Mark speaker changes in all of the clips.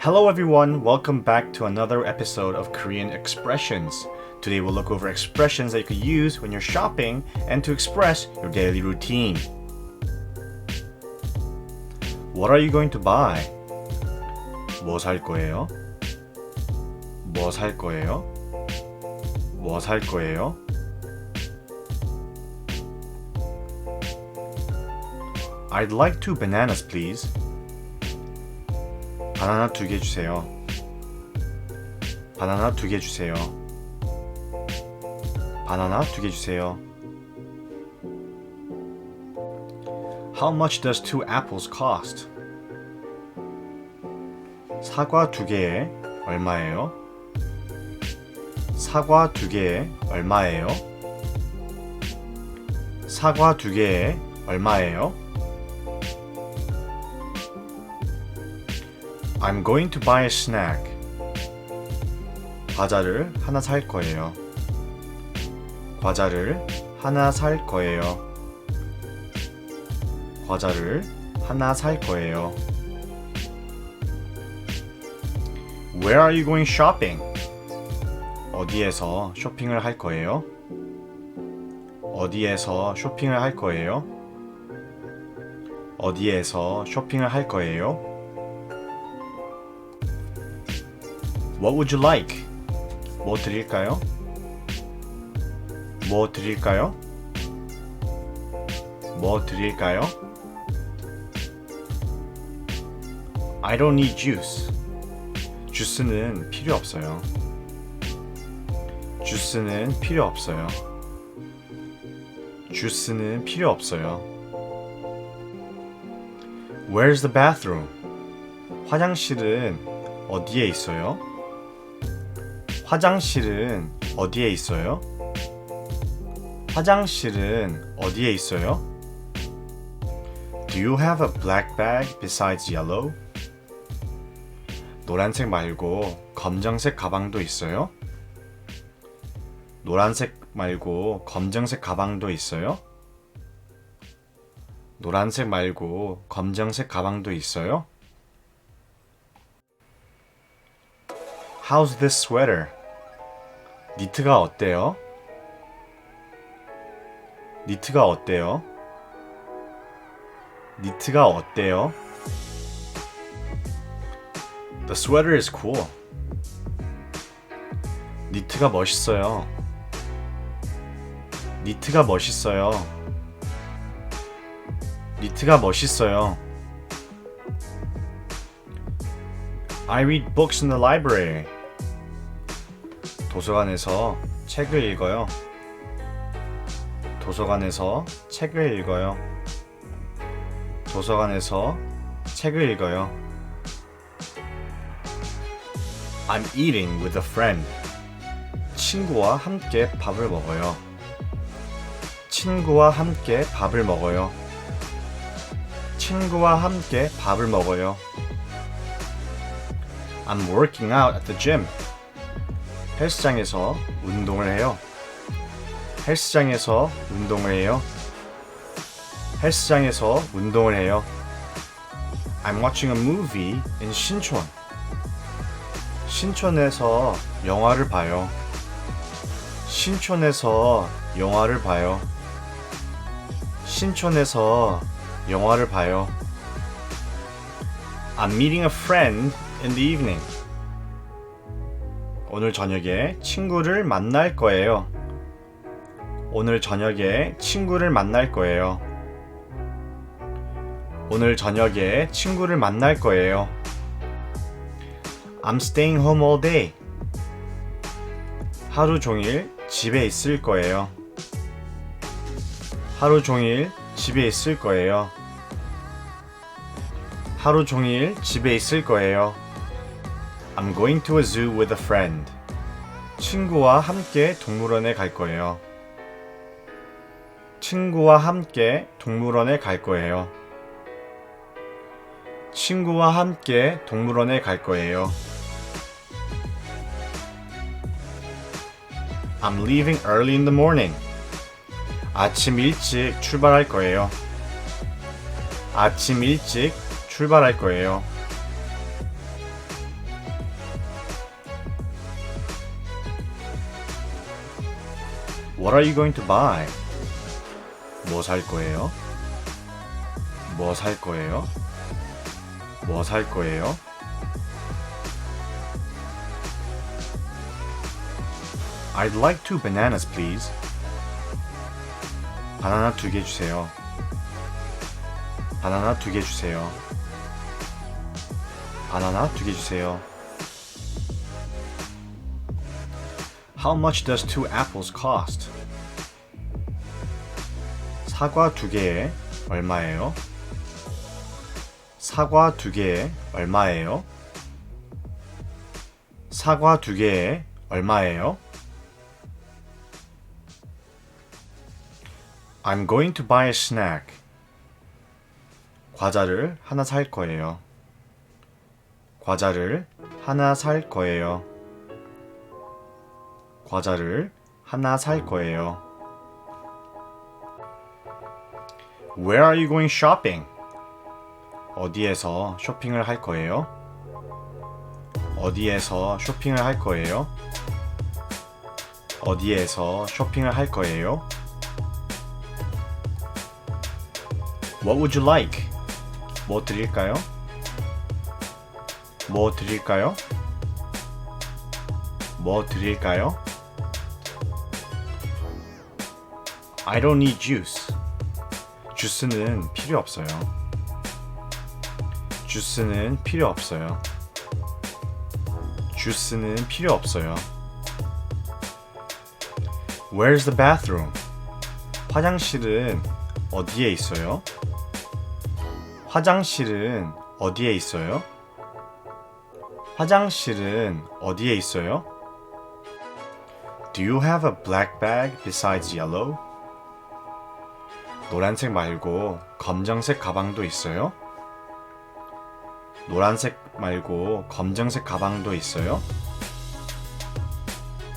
Speaker 1: Hello everyone, welcome back to another episode of Korean Expressions. Today we'll look over expressions that you could use when you're shopping and to express your daily routine. What are you going to buy? 뭐 살 거예요? 뭐 살 거예요? 뭐 살 거예요? I'd like 2 bananas, please. 바나나 2개 주세요. 바나나 2개 주세요. 바나나 2개 주세요. How much does 2 apples cost? 사과 2개에 얼마예요? 사과 2개에 얼마예요? 사과 2개에 얼마예요? I'm going to buy a snack. 과자를 하나 살 거예요. 과자를 하나 살 거예요. 과자를 하나 살 거예요. Where are you going shopping? 어디에서 쇼핑을 할 거예요? 어디에서 쇼핑을 할 거예요? 어디에서 쇼핑을 할 거예요? What would you like? 뭐 드릴까요? 뭐 드릴까요? 뭐 드릴까요? I don't need juice. 주스는 필요 없어요. 주스는 필요 없어요. 주스는 필요 없어요. Where's the bathroom? 화장실은 어디에 있어요? 화장실은 어디에 있어요? 화장실은 어디에 있어요? Do you have a black bag besides yellow? 노란색 말고 검정색 가방도 있어요? 노란색 말고 검정색 가방도 있어요? 노란색 말고 검정색 가방도 있어요? How's this sweater? 니트가 어때요? 니트가 어때요? 니트가 어때요? The sweater is cool. 니트가 멋있어요. 니트가 멋있어요. 니트가 멋있어요. I read books in the library. 도서관에서 책을 읽어요. 도서관에서 책을 읽어요. 도서관에서 책을 읽어요. I'm eating with a friend. 친구와 함께 밥을 먹어요. 친구와 함께 밥을 먹어요. 친구와 함께 밥을 먹어요. I'm working out at the gym. 헬스장에서 운동을 해요. 헬스장에서 운동을 해요. 헬스장에서 운동을 해요. I'm watching a movie in 신촌. 신촌에서 영화를 봐요. 신촌에서 영화를 봐요. 신촌에서 영화를 봐요. I'm meeting a friend in the evening. 오늘 저녁에 친구를 만날 거예요. 오늘 저녁에 친구를 만날 거예요. 오늘 저녁에 친구를 만날 거예요. I'm staying home all day. 하루 종일 집에 있을 거예요. 하루 종일 집에 있을 거예요. 하루 종일 집에 있을 거예요. I'm going to a zoo with a friend. 친구와 함께 동물원에 갈 거예요. 친구와 함께 동물원에 갈 거예요. 친구와 함께 동물원에 갈 거예요. I'm leaving early in the morning. 아침 일찍 출발할 거예요. 아침 일찍 출발할 거예요. What are you going to buy? 뭐 살 거예요? 뭐 살 거예요? 뭐 살 거예요? I'd like 2 bananas, please. 바나나 2개 주세요. 바나나 2개 주세요. 바나나 2개 주세요. How much does 2 apples cost? 사과 2개에 얼마예요? 사과 2개에 얼마예요? 사과 2개에 얼마예요? I'm going to buy a snack. 과자를 하나 살 거예요. 과자를 하나 살 거예요. 과자를 하나 살 거예요. Where are you going shopping? 어디에서 쇼핑을 할 거예요? 어디에서 쇼핑을 할 거예요? 어디에서 쇼핑을 할 거예요? What would you like? 뭐 드릴까요? 뭐 드릴까요? 뭐 드릴까요? I don't need juice. 주스는 필요 없어요. 주스는 필요 없어요. 주스는 필요 없어요. Where's the bathroom? 화장실은 어디에 있어요? 화장실은 어디에 있어요? 화장실은 어디에 있어요? Do you have a black bag besides yellow? 노란색 말고 검정색 가방도 있어요? 노란색 말고 검정색 가방도 있어요?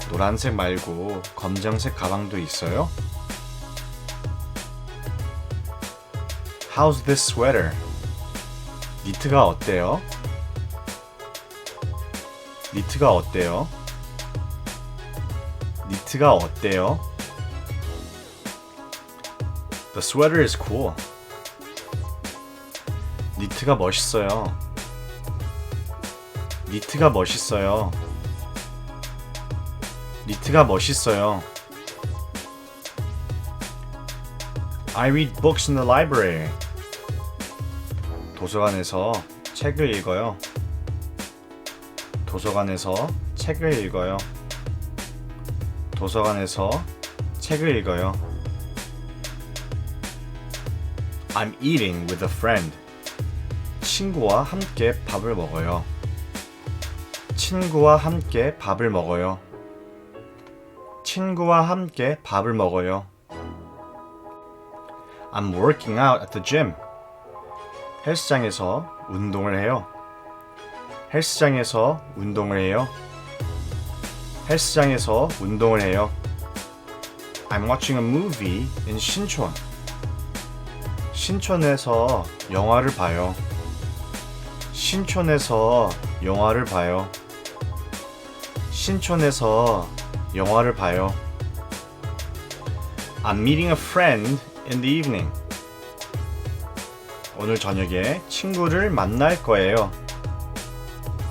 Speaker 1: 노란색 말고 검정색 가방도 있어요? How's this sweater? 니트가 어때요? 니트가 어때요? 니트가 어때요? The sweater is cool. 니트가 멋있어요. 니트가 멋있어요. 니트가 멋있어요. I read books in the library. 도서관에서 책을 읽어요. 도서관에서 책을 읽어요. 도서관에서 책을 읽어요. I'm eating with a friend. 친구와 함께 밥을 먹어요. 친구와 함께 밥을 먹어요. 친구와 함께 밥을 먹어요. I'm working out at the gym. 헬스장에서 운동을 해요. 헬스장에서 운동을 해요. 헬스장에서 운동을 해요. I'm watching a movie in 신촌. 신촌에서 영화를 봐요. 신촌에서 영화를 봐요. 신촌에서 영화를 봐요. I'm meeting a friend in the evening. 오늘 저녁에 친구를 만날 거예요.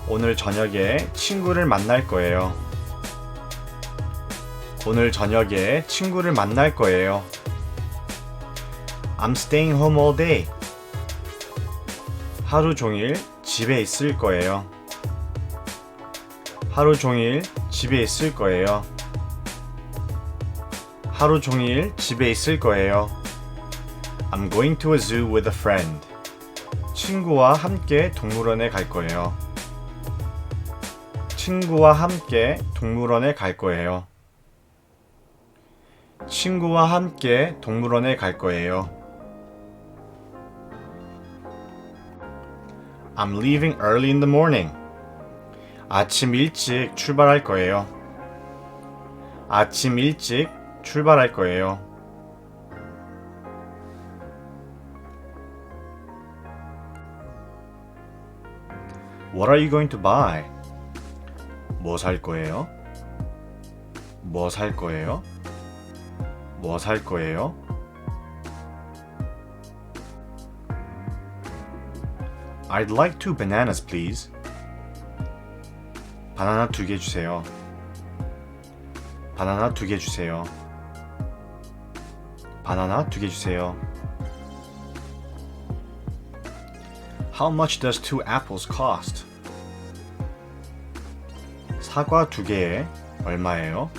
Speaker 1: 오늘 저녁에 친구를 만날 거예요. 오늘 저녁에 친구를 만날 거예요. I'm staying home all day. 하루 종일 집에 있을 거예요. 하루 종일 집에 있을 거예요. 하루 종일 집에 있을 거예요. I'm going to a zoo with a friend. 친구와 함께 동물원에 갈 거예요. 친구와 함께 동물원에 갈 거예요. 친구와 함께 동물원에 갈 거예요. I'm leaving early in the morning. 아침 일찍 출발할 거예요. 아침 일찍 출발할 거예요. What are you going to buy? 뭐 살 거예요? 뭐 살 거예요? 뭐 살 거예요? I'd like 2 bananas, please. 바나나 2개 주세요. 바나나 2개 주세요. 바나나 2개 주세요. How much does 2 apples cost? 사과 2개에 얼마예요?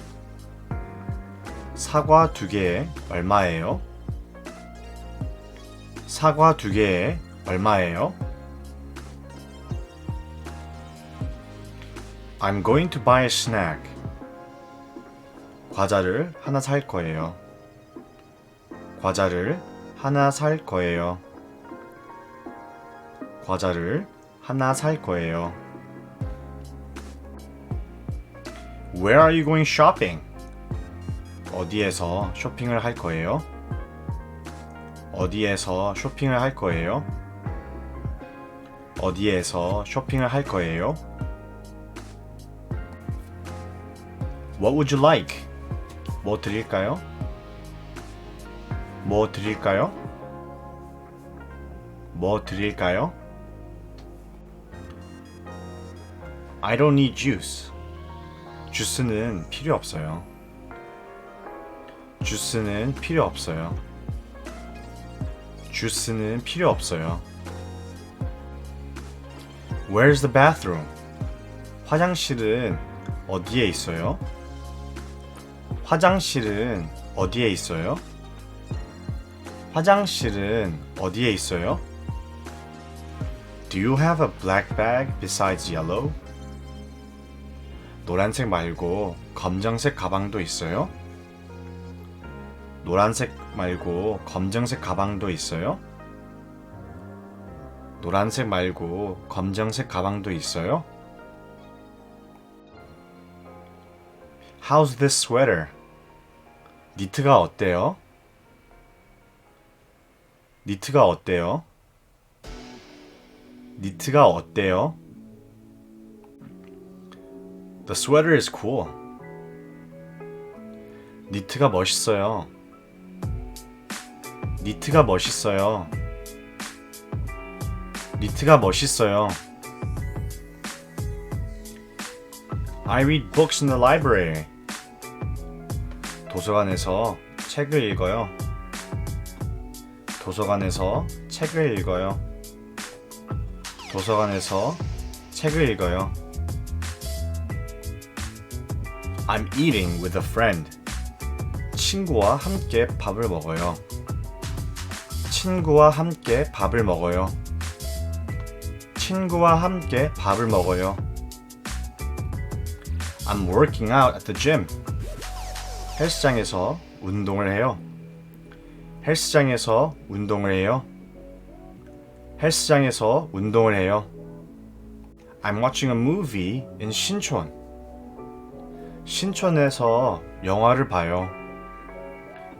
Speaker 1: 사과 2개에 얼마예요? 사과 2개에 얼마예요? I'm going to buy a snack. 과자를 하나 살 거예요. 과자를 하나 살 거예요. 과자를 하나 살 거예요. Where are you going shopping? 어디에서 쇼핑을 할 거예요? 어디에서 쇼핑을 할 거예요? 어디에서 쇼핑을 할 거예요? What would you like? 뭐 드릴까요? 뭐 드릴까요? 뭐 드릴까요? I don't need juice. 주스는 필요 없어요. 주스는 필요 없어요. 주스는 필요 없어요. Where's the bathroom? 화장실은 어디에 있어요? 화장실은 어디에 있어요? 화장실은 어디에 있어요? Do you have a black bag besides yellow? 노란색 말고 검정색 가방도 있어요? 노란색 말고 검정색 가방도 있어요? 노란색 말고 검정색 가방도 있어요? How's this sweater? 니트가 어때요? 니트가 어때요? 니트가 어때요? The sweater is cool. 니트가 멋있어요. 니트가 멋있어요. 니트가 멋있어요. I read books in the library. 도서관에서 책을 읽어요. 도서관에서 책을 읽어요. 도서관에서 책을 읽어요. I'm eating with a friend. 친구와 함께 밥을 먹어요. 친구와 함께 밥을 먹어요. 친구와 함께 밥을 먹어요. I'm working out at the gym. 헬스장에서 운동을 해요. 헬스장에서 운동을 해요. 헬스장에서 운동을 해요. I'm watching a movie in 신촌. 신촌에서 영화를 봐요.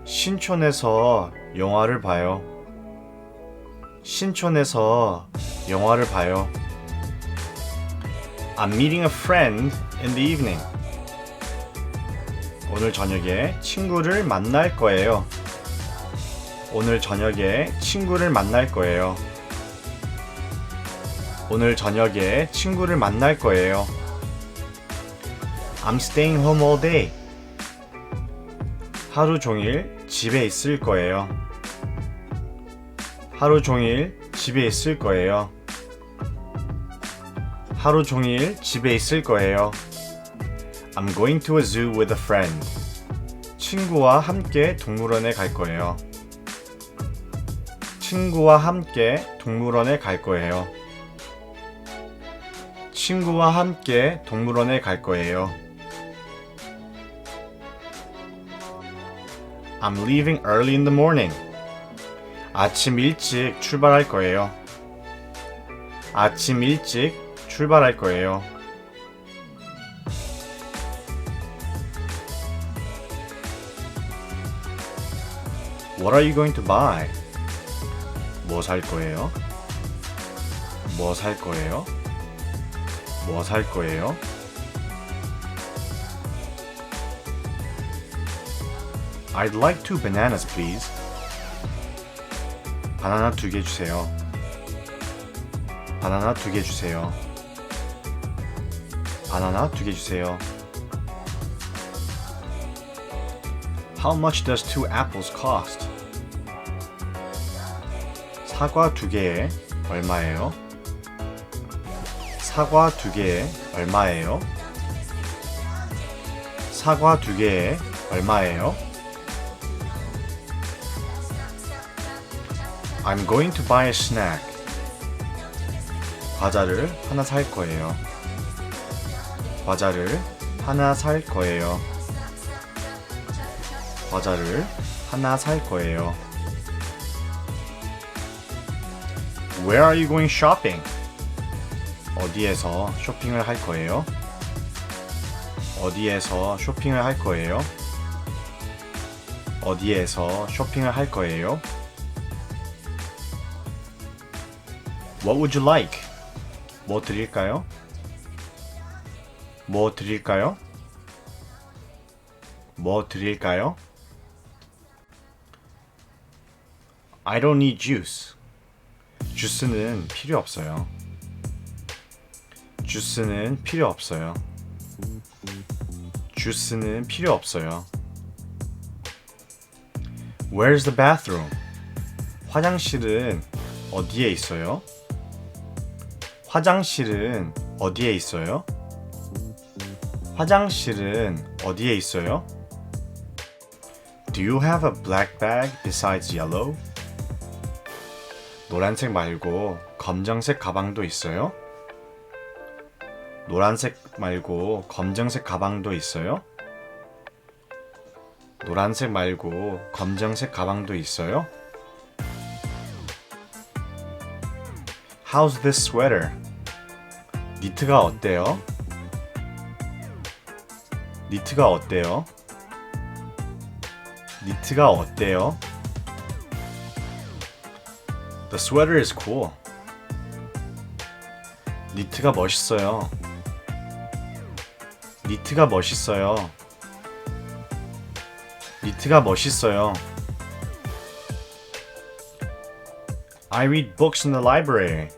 Speaker 1: 신촌에서 영화를 봐요. 신촌에서 영화를 봐요. I'm meeting a friend in the evening. 오늘 저녁에 친구를 만날 거예요. 오늘 저녁에 친구를 만날 거예요. 오늘 저녁에 친구를 만날 거예요. I'm staying home all day. 하루 종일 집에 있을 거예요. 하루 종일 집에 있을 거예요. 하루 종일 집에 있을 거예요. I'm going to a zoo with a friend. 친구와 함께 동물원에 갈 거예요. 친구와 함께 동물원에 갈 거예요. 친구와 함께 동물원에 갈 거예요. I'm leaving early in the morning. 아침 일찍 출발할 거예요. 아침 일찍 출발할 거예요. What are you going to buy? 뭐 살 거예요? 뭐 살 거예요? 뭐 살 거예요? I'd like 2 bananas, please. 바나나 2개 주세요. 바나나 2개 주세요. 바나나 2개 주세요. How much does 2 apples cost? 사과 2개에 얼마예요? 사과 2개에 얼마예요? 사과 2개에 얼마예요? I'm going to buy a snack. 과자를 하나 살 거예요. 과자를 하나 살 거예요. 과자를 하나 살 거예요. Where are you going shopping? 어디에서 쇼핑을 할 거예요? 어디에서 쇼핑을 할 거예요? 어디에서 쇼핑을 할 거예요? What would you like? 뭐 드릴까요? 뭐 드릴까요? 뭐 드릴까요? I don't need juice. 주스는 필요 없어요. 주스는 필요 없어요. 주스는 필요 없어요. Where's the bathroom? 화장실은 어디에 있어요? 화장실은 어디에 있어요? 화장실은 어디에 있어요? Do you have a black bag besides yellow? 노란색 말고 검정색 가방도 있어요? 노란색 말고 검정색 가방도 있어요? 노란색 말고 검정색 가방도 있어요? How's this sweater? 니트가 어때요? 니트가 어때요? 니트가 어때요? The sweater is cool. 니트가 멋있어요. 니트가 멋있어요. 니트가 멋있어요. I read books in the library.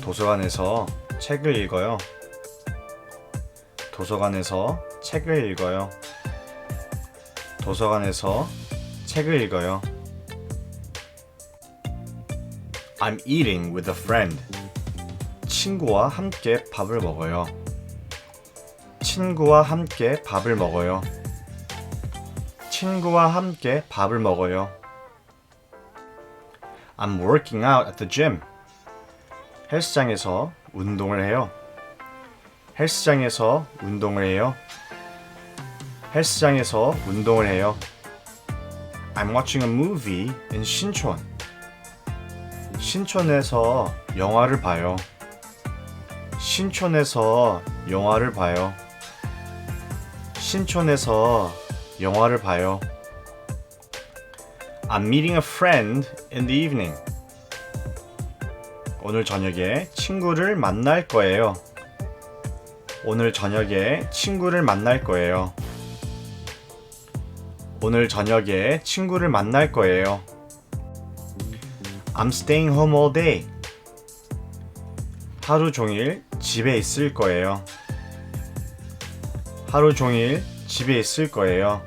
Speaker 1: 도서관에서 책을 읽어요. 도서관에서 책을 읽어요. 도서관에서 책을 읽어요. I'm eating with a friend. 친구와 함께 밥을 먹어요. 친구와 함께 밥을 먹어요. 친구와 함께 밥을 먹어요. I'm working out at the gym. 헬스장에서 운동을 해요. 헬스장에서 운동을 해요. 헬스장에서 운동을 해요. I'm watching a movie in 신촌. 신촌에서 영화를 봐요. 신촌에서 영화를 봐요. 신촌에서 영화를 봐요. I'm meeting a friend in the evening. 오늘 저녁에 친구를 만날 거예요. 오늘 저녁에 친구를 만날 거예요. 오늘 저녁에 친구를 만날 거예요. I'm staying home all day. 하루 종일 집에 있을 거예요. 하루 종일 집에 있을 거예요.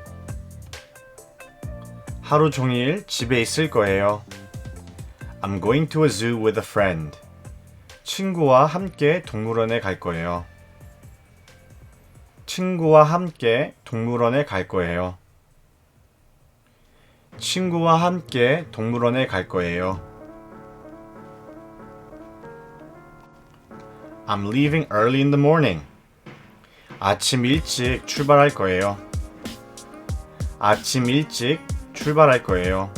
Speaker 1: 하루 종일 집에 있을 거예요. I'm going to a zoo with a friend. 친구와 함께 동물원에 갈 거예요. 친구와 함께 동물원에 갈 거예요. 친구와 함께 동물원에 갈 거예요. I'm leaving early in the morning. 아침 일찍 출발할 거예요. 아침 일찍 출발할 거예요.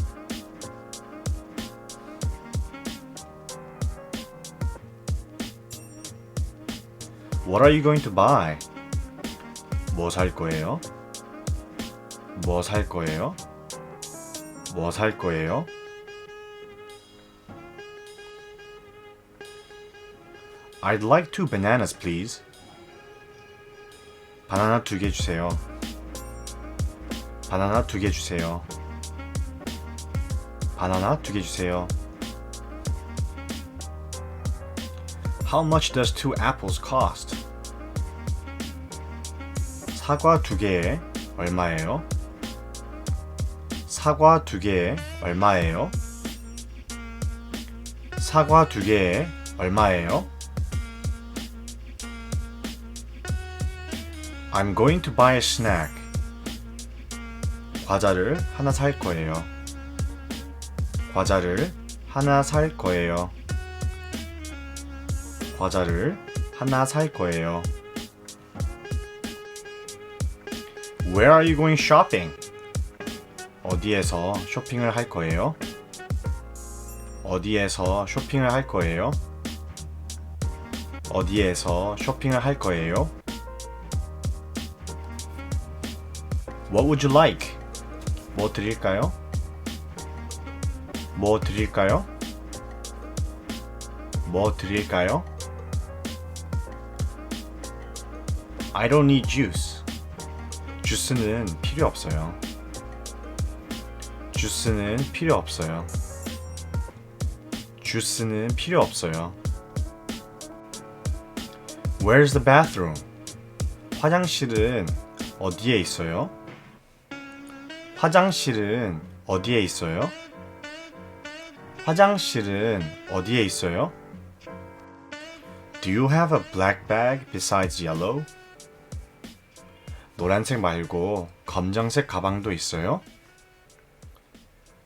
Speaker 1: What are you going to buy? 뭐 살 거예요? 뭐 살 거예요? 뭐 살 거예요? I'd like 2 bananas, please. 바나나 2개 주세요. 바나나 2개 주세요. 바나나 2개 주세요. How much does 2 apples cost? 사과 2개에 얼마예요? 사과 2개에 얼마예요? 사과 2개에 얼마예요? I'm going to buy a snack. 과자를 하나 살 거예요. 과자를 하나 살 거예요. 과자를 하나 살 거예요. Where are you going shopping? 어디에서 쇼핑을 할 거예요? 어디에서 쇼핑을 할 거예요? 어디에서 쇼핑을 할 거예요? What would you like? 뭐 드릴까요? 뭐 드릴까요? 뭐 드릴까요? I don't need juice. 주스는 필요 없어요. 주스는 필요 없어요. 주스는 필요 없어요. Where's the bathroom? 화장실은 어디에 있어요? 화장실은 어디에 있어요? 화장실은 어디에 있어요? Do you have a black bag besides yellow? 노란색 말고 검정색 가방도 있어요?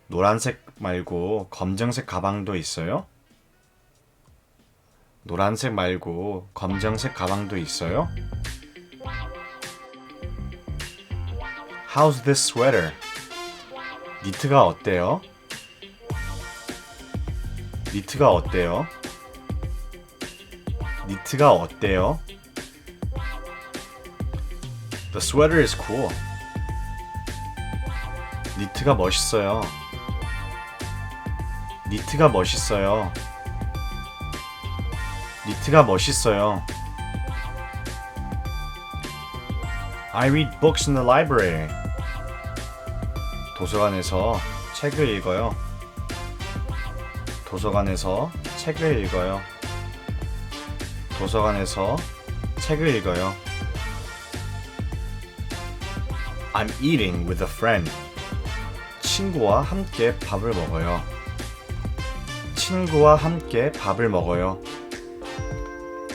Speaker 1: 노란색 말고 검정색 가방도 있어요? 노란색 말고 검정색 가방도 있어요? How's this sweater? 니트가 어때요? 니트가 어때요? 니트가 어때요? The sweater is cool. 니트가 멋있어요. 니트가 멋있어요. 니트가 멋있어요. I read books in the library. 도서관에서 책을 읽어요. 도서관에서 책을 읽어요. 도서관에서 책을 읽어요. I'm eating with a friend. 친구와 함께 밥을 먹어요. 친구와 함께 밥을 먹어요.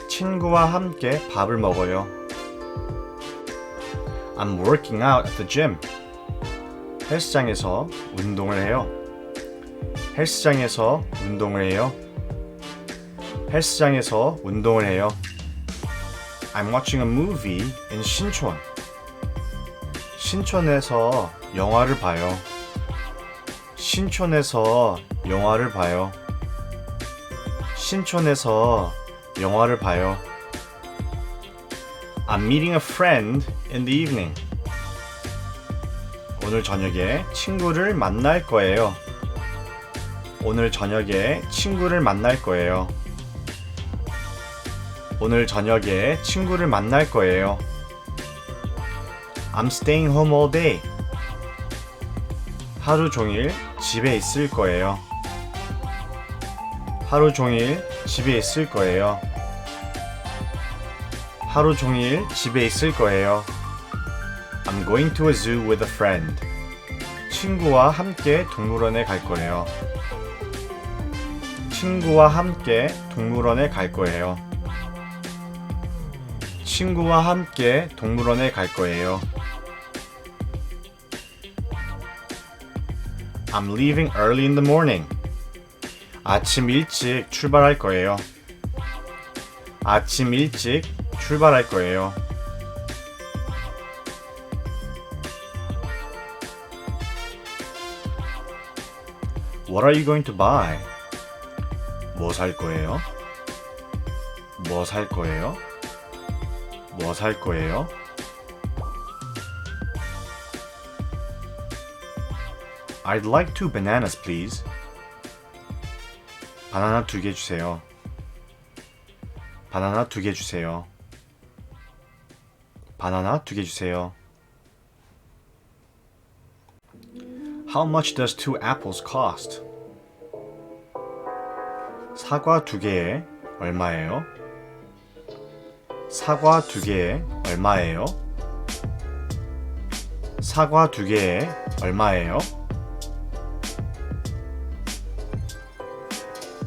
Speaker 1: 친구와 함께 밥을 먹어요. I'm working out at the gym. 헬스장에서 운동을 해요. 헬스장에서 운동을 해요. 헬스장에서 운동을 해요. I'm watching a movie in 신촌. 신촌에서 영화를 봐요. 신촌에서 영화를 봐요. 신촌에서 영화를 봐요. I'm meeting a friend in the evening. 오늘 저녁에 친구를 만날 거예요. 오늘 저녁에 친구를 만날 거예요. 오늘 저녁에 친구를 만날 거예요. I'm staying home all day. 하루 종일 집에 있을 거예요. 하루 종일 집에 있을 거예요. 하루 종일 집에 있을 거예요. I'm going to a zoo with a friend. 친구와 함께 동물원에 갈 거예요. 친구와 함께 동물원에 갈 거예요. 친구와 함께 동물원에 갈 거예요. I'm leaving early in the morning. 아침 일찍 출발할 거예요. 아침 일찍 출발할 거예요. What are you going to buy? 뭐 살 거예요? 뭐 살 거예요? 뭐 살 거예요? I'd like 2 bananas, please. 바나나 2개 주세요. 바나나 2개 주세요. 바나나 2개 주세요. How much does two apples cost? 사과 두 개에 얼마예요? 사과 두 개에 얼마예요? 사과 두 개에 얼마예요?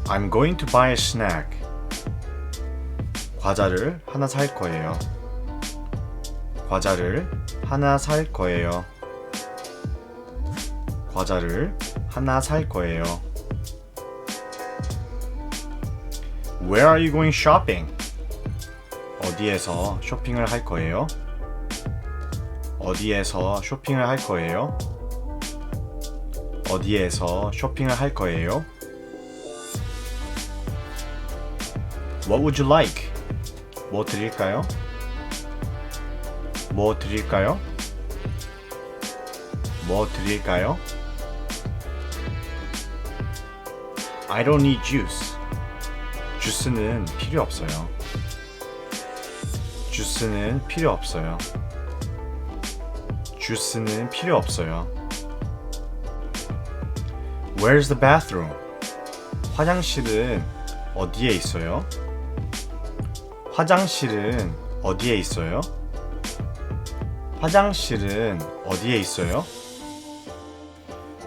Speaker 1: I'm going to buy a snack. 과자를 하나 살 거예요. 과자를 하나 살 거예요. 과자를 하나 살 거예요. Where are you going shopping? 어디에서 쇼핑을 할 거예요? 어디에서 쇼핑을 할 거예요? 어디에서 쇼핑을 할 거예요? What would you like? 뭐 드릴까요? 뭐 드릴까요? 뭐 드릴까요? I don't need juice. 주스는 필요 없어요. 주스는 필요 없어요. 주스는 필요 없어요. Where's the bathroom? 화장실은 어디에 있어요? 화장실은 어디에 있어요? 화장실은 어디에 있어요?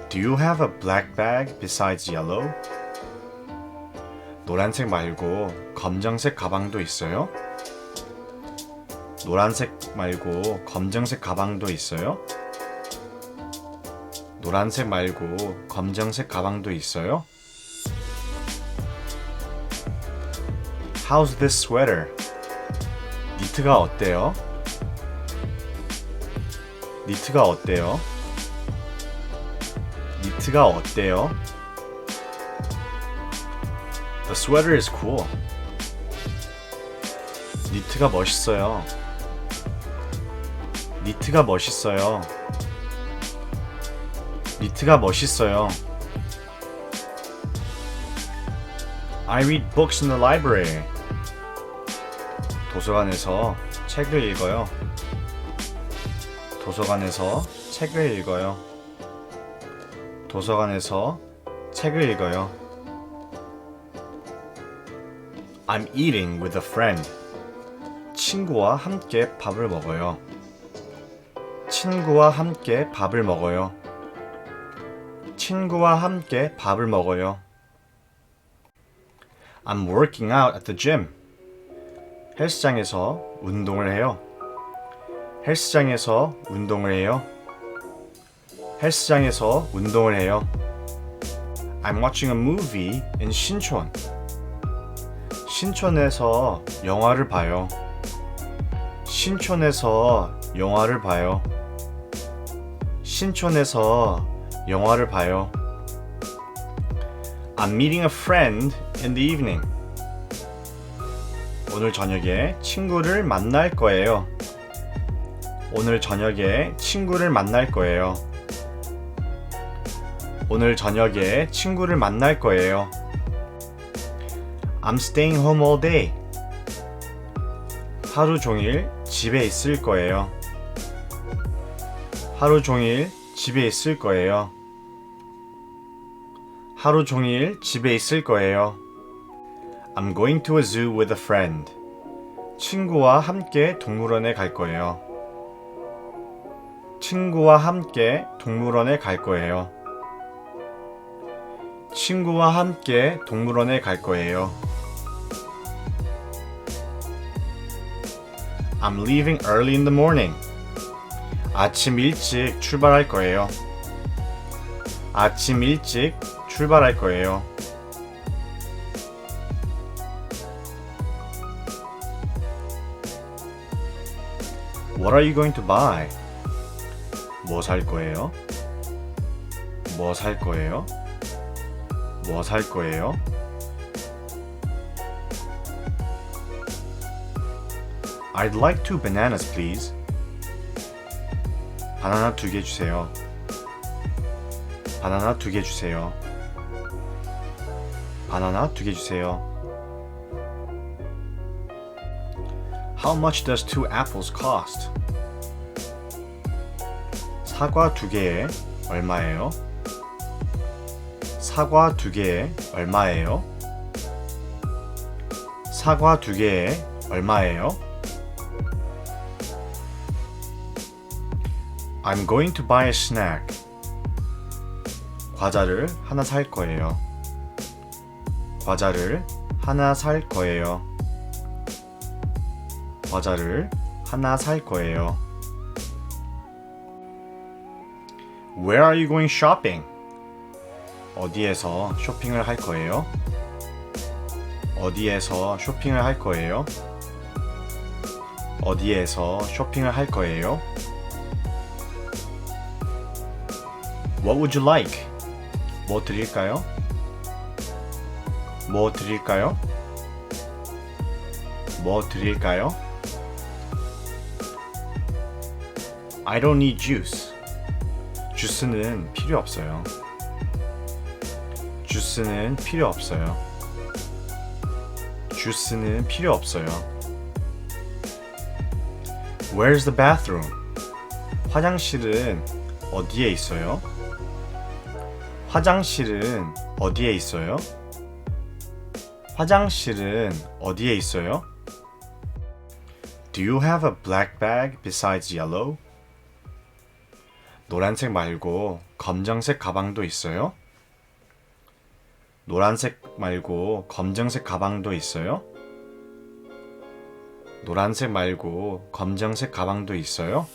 Speaker 1: Do you have a black bag besides yellow? 노란색 말고 검정색 가방도 있어요? 노란색 말고 검정색 가방도 있어요? 노란색 말고 검정색 가방도 있어요? How's this sweater? 니트가 어때요? 니트가 어때요? 니트가 어때요? The sweater is cool. 니트가 멋있어요. 니트가 멋있어요. 니트가 멋있어요. I read books in the library. 도서관에서 책을 읽어요. 도서관에서 책을 읽어요. 도서관에서 책을 읽어요. I'm eating with a friend. 친구와 함께 밥을 먹어요. 친구와 함께 밥을 먹어요. 친구와 함께 밥을 먹어요. I'm working out at the gym. 헬스장에서 운동을 해요. 헬스장에서 운동을 해요. 헬스장에서 운동을 해요. I'm watching a movie in 신촌. 신촌에서 영화를 봐요. 신촌에서 영화를 봐요. 신촌에서 영화를 봐요. I'm meeting a friend in the evening. 오늘 저녁에 친구를 만날 거예요. 오늘 저녁에 친구를 만날 거예요. 오늘 저녁에 친구를 만날 거예요. I'm staying home all day. 하루 종일 집에 있을 거예요. 하루 종일 집에 있을 거예요. 하루 종일 집에 있을 거예요. I'm going to a zoo with a friend. 친구와 함께 동물원에 갈 거예요. 친구와 함께 동물원에 갈 거예요. 친구와 함께 동물원에 갈 거예요. I'm leaving early in the morning. 아침 일찍 출발할 거예요. 아침 일찍 출발할 거예요. What are you going to buy? 뭐 살 거예요? 뭐 살 거예요? 뭐 살 거예요? I'd like 2 bananas, please. 바나나 2개 주세요. 바나나 2개 주세요. 바나나 2개 주세요. How much does 2 apples cost? 사과 2개에 얼마예요? 사과 2개에 얼마예요? 사과 2개에 얼마예요? I'm going to buy a snack. 과자를 하나 살 거예요. 과자를 하나 살 거예요. 과자를 하나 살 거예요. Where are you going shopping? 어디에서 쇼핑을 할 거예요? 어디에서 쇼핑을 할 거예요? 어디에서 쇼핑을 할 거예요? What would you like? 뭐 드릴까요? 뭐 드릴까요? 뭐 드릴까요? I don't need juice. 주스는 필요 없어요. 주스는 필요 없어요. 주스는 필요 없어요. Where's the bathroom? 화장실은 어디에 있어요? 화장실은 어디에 있어요? 화장실은 어디에 있어요? Do you have a black bag besides yellow? 노란색 말고 검정색 가방도 있어요? 노란색 말고 검정색 가방도 있어요? 노란색 말고 검정색 가방도 있어요?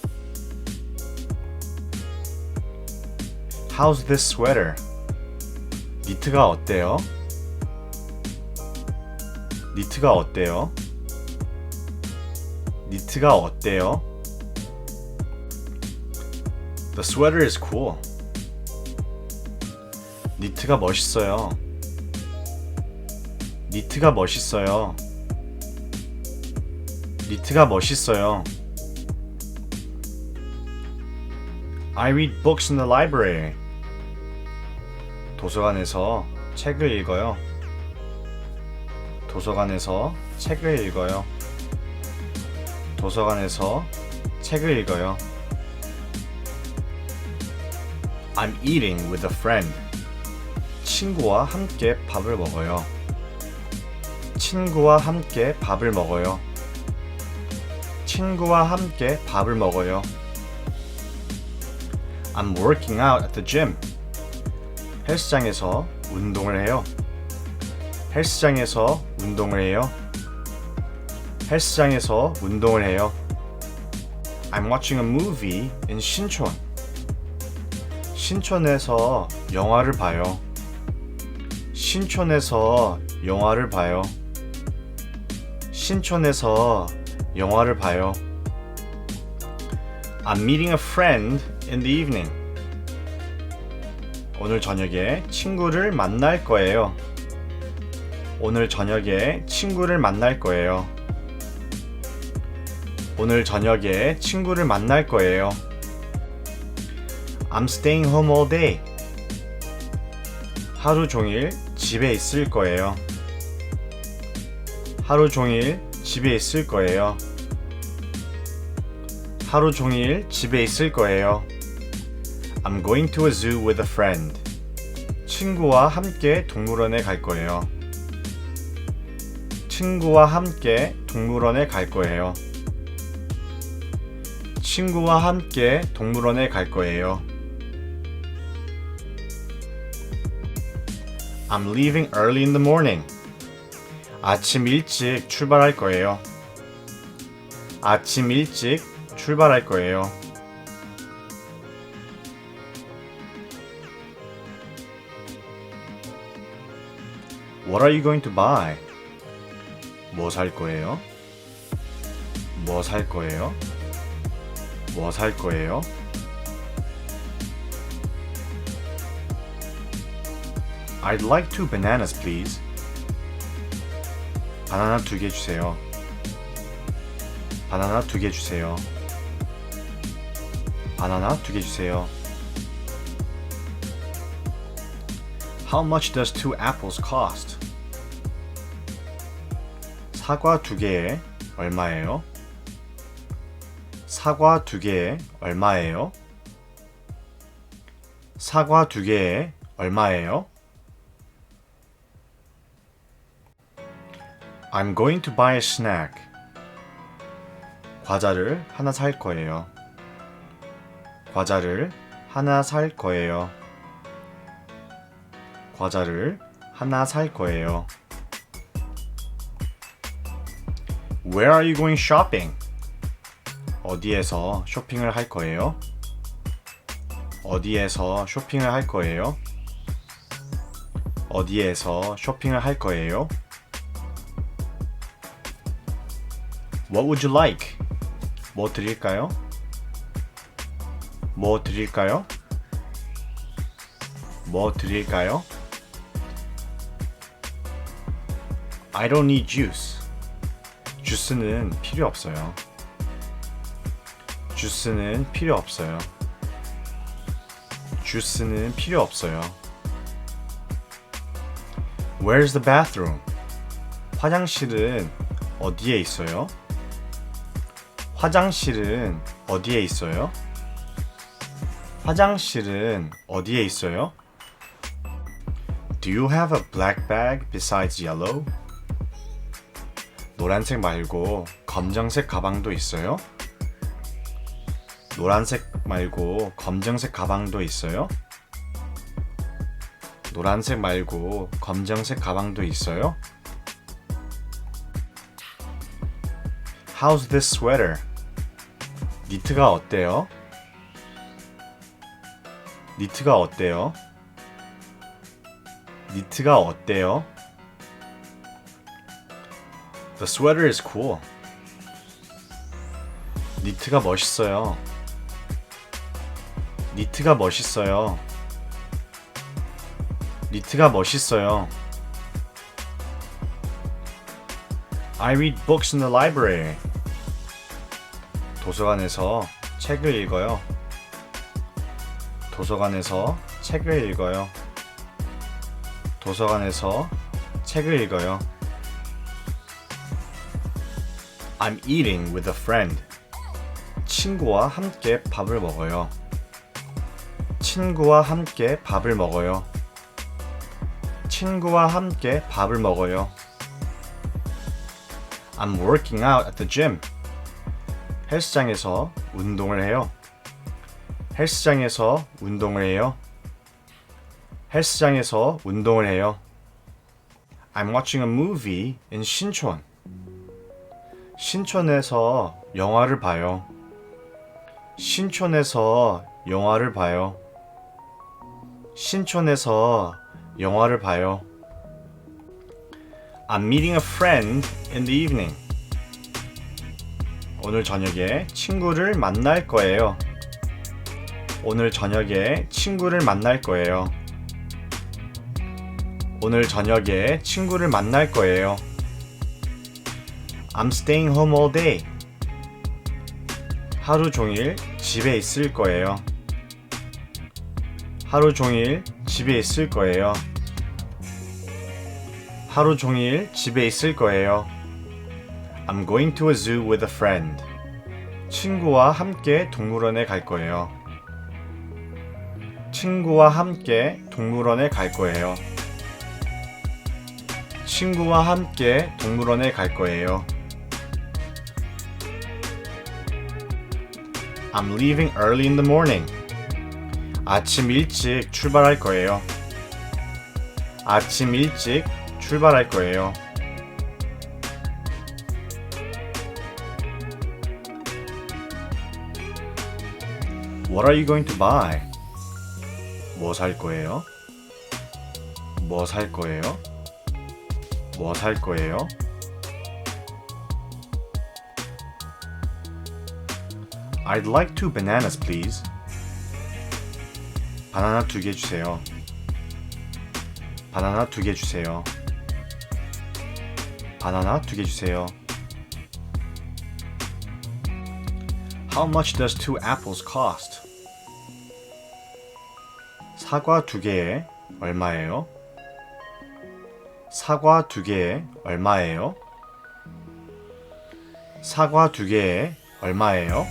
Speaker 1: How's this sweater? 니트가 어때요? 니트가 어때요? 니트가 어때요? The sweater is cool. 니트가 멋있어요. 니트가 멋있어요. 니트가 멋있어요. I read books in the library. 도서관에서 책을 읽어요. 도서관에서 책을 읽어요. 도서관에서 책을 읽어요. I'm eating with a friend. 친구와 함께 밥을 먹어요. 친구와 함께 밥을 먹어요. 친구와 함께 밥을 먹어요. I'm working out at the gym. 헬스장에서 운동을 해요. 헬스장에서 운동을 해요. 헬스장에서 운동을 해요. I'm watching a movie in 신촌. 신촌에서 영화를 봐요. 신촌에서 영화를 봐요. 신촌에서 영화를 봐요. I'm meeting a friend in the evening. 오늘 저녁에 친구를 만날 거예요. 오늘 저녁에 친구를 만날 거예요. 오늘 저녁에 친구를 만날 거예요. I'm staying home all day. 하루 종일 집에 있을 거예요. 하루 종일 집에 있을 거예요. 하루 종일 집에 있을 거예요. I'm going to a zoo with a friend. 친구와 함께 동물원에 갈 거예요. 친구와 함께 동물원에 갈 거예요. 친구와 함께 동물원에 갈 거예요. I'm leaving early in the morning. 아침 일찍 출발할 거예요. 아침 일찍 출발할 거예요. What are you going to buy? 뭐 살 거예요? 뭐 살 거예요? 뭐 살 거예요? I'd like 2 bananas, please. 바나나 2개 주세요. 바나나 2개 주세요. 바나나 2개 주세요. How much does 2 apples cost? 사과 2개에 얼마예요? 사과 2개에 얼마예요? 사과 2개에 얼마예요? I'm going to buy a snack. 과자를 하나 살 거예요. 과자를 하나 살 거예요. 과자를 하나 살 거예요. Where are you going shopping? 어디에서 쇼핑을 할 거예요? 어디에서 쇼핑을 할 거예요? 어디에서 쇼핑을 할 거예요? What would you like? 뭐 드릴까요? 뭐 드릴까요? 뭐 드릴까요? I don't need juice. 주스는 필요 없어요. 주스는 필요 없어요. 주스는 필요 없어요. Where's the bathroom? 화장실은 어디에 있어요? 화장실은 어디에 있어요? 화장실은 어디에 있어요? Do you have a black bag besides yellow? 노란색 말고 검정색 가방도 있어요? 노란색 말고 검정색 가방도 있어요? 노란색 말고 검정색 가방도 있어요? How's this sweater? 니트가 어때요? 니트가 어때요? 니트가 어때요? The sweater is cool. 니트가 멋있어요. 니트가 멋있어요. 니트가 멋있어요. I read books in the library. 도서관에서 책을 읽어요. 도서관에서 책을 읽어요. 도서관에서 책을 읽어요. I'm eating with a friend. 친구와 함께 밥을 먹어요. 친구와 함께 밥을 먹어요. 친구와 함께 밥을 먹어요. I'm working out at the gym. 헬스장에서 운동을 해요. 헬스장에서 운동을 해요. 헬스장에서 운동을 해요. I'm watching a movie in 신촌. 신촌에서 영화를 봐요. 신촌에서 영화를 봐요. 신촌에서 영화를 봐요. I'm meeting a friend in the evening. 오늘 저녁에 친구를 만날 거예요. 오늘 저녁에 친구를 만날 거예요. 오늘 저녁에 친구를 만날 거예요. I'm staying home all day. 하루 종일 집에 있을 거예요. 하루 종일 집에 있을 거예요. 하루 종일 집에 있을 거예요. I'm going to a zoo with a friend. 친구와 함께 동물원에 갈 거예요. 친구와 함께 동물원에 갈 거예요. 친구와 함께 동물원에 갈 거예요. I'm leaving early in the morning. 아침 일찍 출발할 거예요. 아침 일찍 출발할 거예요. What are you going to buy? 뭐 살 거예요? 뭐 살 거예요? 뭐 살 거예요? I'd like 2 bananas, please. 바나나 2개 주세요. 바나나 2개 주세요. 바나나 2개 주세요. How much does 2 apples cost? 사과 2개에 얼마예요? 사과 2개에 얼마예요? 사과 2개에 얼마예요?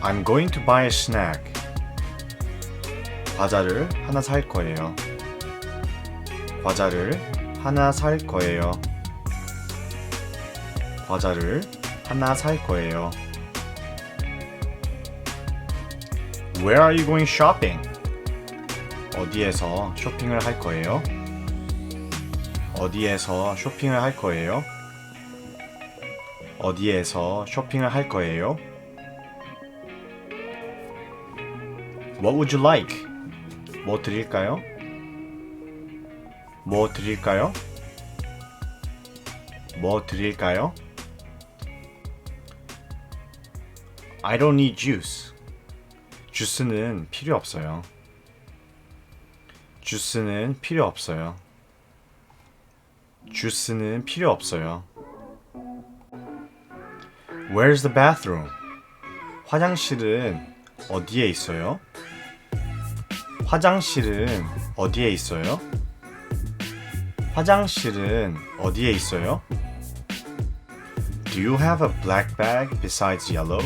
Speaker 1: I'm going to buy a snack. 과자를 하나 살 거예요. 과자를 하나 살 거예요. 과자를 하나 살 거예요. Where are you going shopping? 어디에서 쇼핑을 할 거예요? 어디에서 쇼핑을 할 거예요? 어디에서 쇼핑을 할 거예요? What would you like? 뭐 드릴까요? 뭐 드릴까요? 뭐 드릴까요? I don't need juice. 주스는 필요 없어요. 주스는 필요 없어요. 주스는 필요 없어요. Where's the bathroom? 화장실은 어디에 있어요? 화장실은 어디에 있어요? 화장실은 어디에 있어요? Do you have a black bag besides yellow?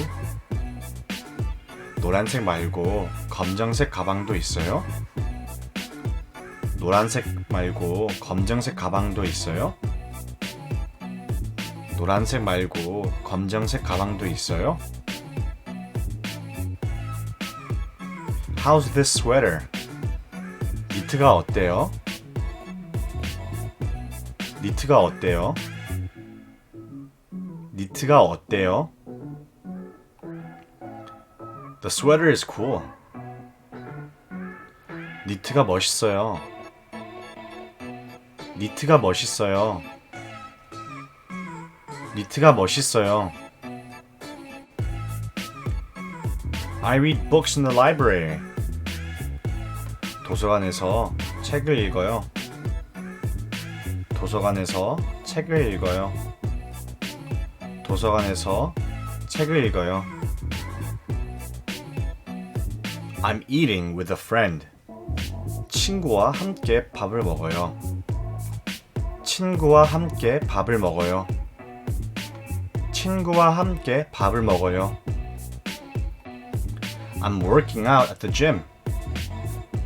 Speaker 1: 노란색 말고 검정색 가방도 있어요? 노란색 말고 검정색 가방도 있어요? 노란색 말고 검정색 가방도 있어요? How's this sweater? 니트가 어때요? 니트가 어때요? 니트가 어때요? The sweater is cool. 니트가 멋있어요. 니트가 멋있어요. 니트가 멋있어요. I read books in the library. 도서관에서 책을 읽어요. 도서관에서 책을 읽어요. 도서관에서 책을 읽어요. I'm eating with a friend. 친구와 함께 밥을 먹어요. 친구와 함께 밥을 먹어요. 친구와 함께 밥을 먹어요. I'm working out at the gym.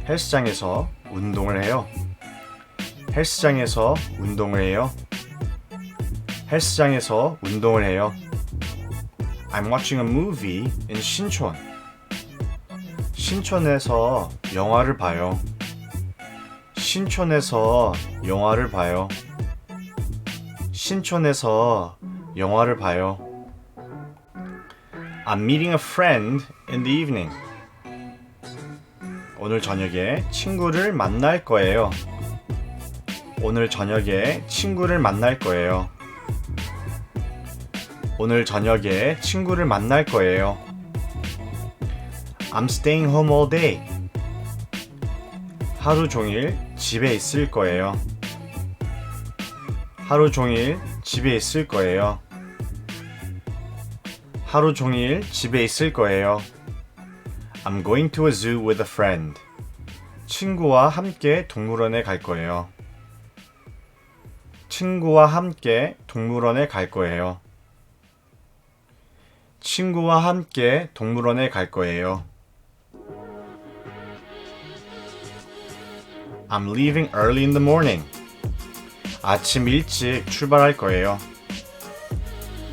Speaker 1: 헬스장에서 운동을 해요. 헬스장에서 운동을 해요. 헬스장에서 운동을 해요. I'm watching a movie in 신촌. 신촌에서 영화를 봐요. 신촌에서 영화를 봐요. 신촌에서 영화를 봐요. I'm meeting a friend in the evening. 오늘 저녁에 친구를 만날 거예요. 오늘 저녁에 친구를 만날 거예요. 오늘 저녁에 친구를 만날 거예요. I'm staying home all day. 하루 종일 집에 있을 거예요. 하루 종일 집에 있을 거예요. 하루 종일 집에 있을 거예요. I'm going to a zoo with a friend. 친구와 함께 동물원에 갈 거예요. 친구와 함께 동물원에 갈 거예요. 친구와 함께 동물원에 갈 거예요. I'm leaving early in the morning. 아침 일찍 출발할 거예요.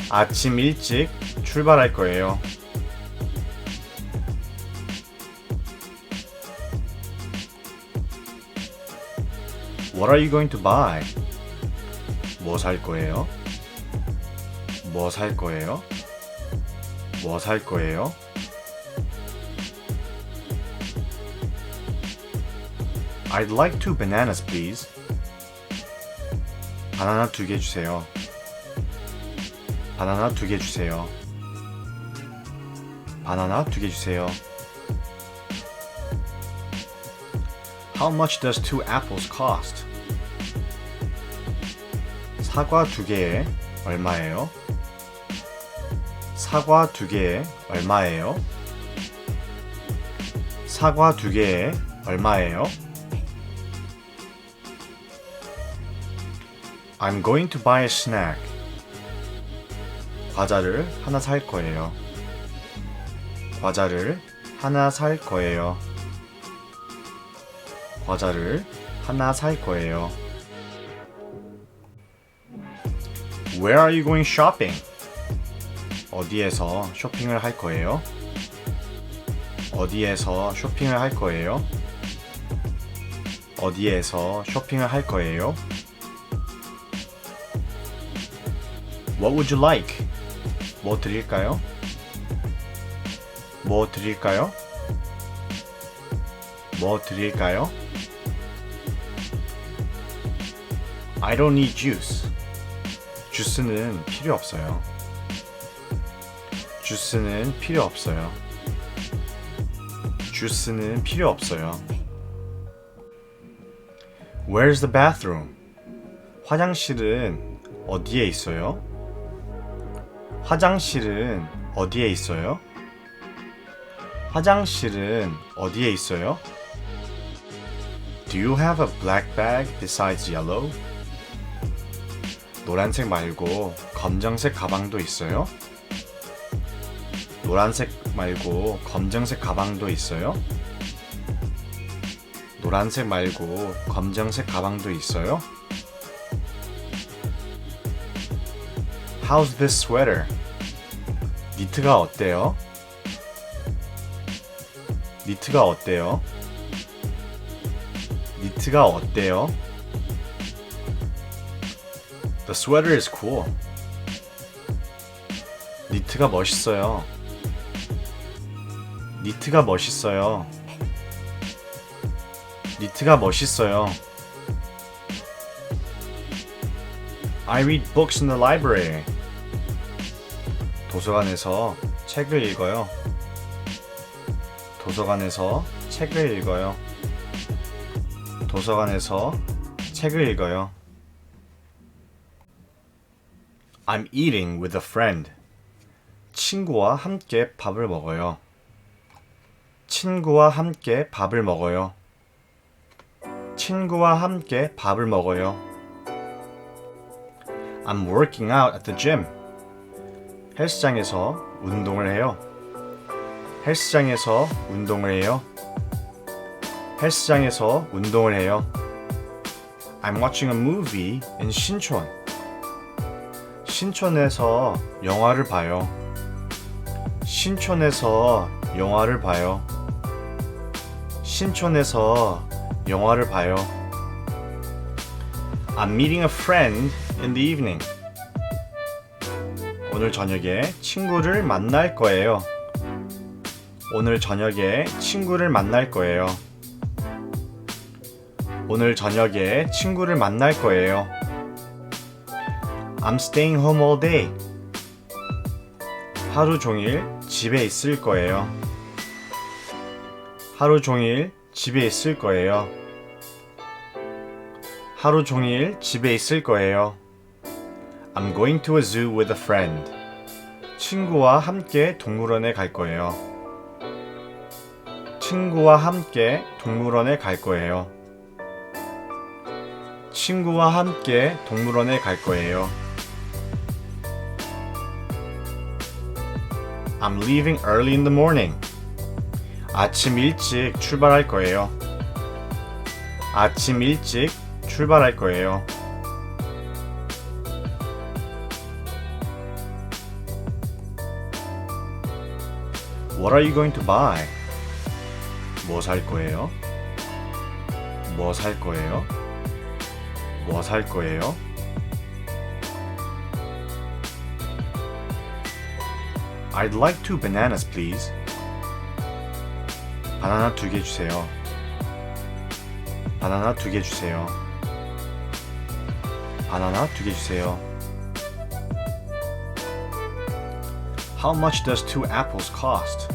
Speaker 1: 아침 일찍 출발할 거예요. What are you going to buy? 뭐 살 거예요? 뭐 살 거예요? 뭐 살 거예요? I'd like 2 bananas, please. 바나나 2개 주세요. 바나나 2개 주세요. 바나나 2개 주세요. How much does 2 apples cost? 사과 2개에 얼마예요? 사과 2개에 얼마예요? 사과 2개에 얼마예요? I'm going to buy a snack. 과자를 하나 살 거예요. 과자를 하나 살 거예요. 과자를 하나 살 거예요. Where are you going shopping? 어디에서 쇼핑을 할 거예요? 어디에서 쇼핑을 할 거예요? 어디에서 쇼핑을 할 거예요? What would you like? 뭐 드릴까요? 뭐 드릴까요? 뭐 드릴까요? I don't need juice. 주스는 필요 없어요. 주스는 필요 없어요. 주스는 필요 없어요. Where's the bathroom? 화장실은 어디에 있어요? 화장실은 어디에 있어요? 화장실은 어디에 있어요? Do you have a black bag besides yellow? 노란색 말고 검정색 가방도 있어요? 노란색 말고 검정색 가방도 있어요? 노란색 말고 검정색 가방도 있어요? How's this sweater? 니트가 어때요? 니트가 어때요? 니트가 어때요? The sweater is cool. 니트가 멋있어요. 니트가 멋있어요. 니트가 멋있어요. I read books in the library. 도서관에서 책을 읽어요. 도서관에서 책을 읽어요. 도서관에서 책을 읽어요. I'm eating with a friend. 친구와 함께 밥을 먹어요. 친구와 함께 밥을 먹어요. 친구와 함께 밥을 먹어요. I'm working out at the gym. 헬스장에서 운동을 해요. 헬스장에서 운동을 해요. 헬스장에서 운동을 해요. I'm watching a movie in 신촌. 신촌에서 영화를 봐요. 신촌에서 영화를 봐요. 신촌에서 영화를 봐요. I'm meeting a friend in the evening. 오늘 저녁에 친구를 만날 거예요. 오늘 저녁에 친구를 만날 거예요. 오늘 저녁에 친구를 만날 거예요. I'm staying home all day. 하루 종일 집에 있을 거예요. 하루 종일 집에 있을 거예요. 하루 종일 집에 있을 거예요. I'm going to a zoo with a friend. 친구와 함께 동물원에 갈 거예요. 친구와 함께 동물원에 갈 거예요. 친구와 함께 동물원에 갈 거예요. I'm leaving early in the morning. 아침 일찍 출발할 거예요. 아침 일찍 출발할 거예요. What are you going to buy? 뭐 살 거예요? 뭐 살 거예요? 뭐 살 거예요? I'd like 2 bananas, please. 바나나 2개 주세요. 바나나 2개 주세요. 바나나 2개 주세요. How much does 2 apples cost?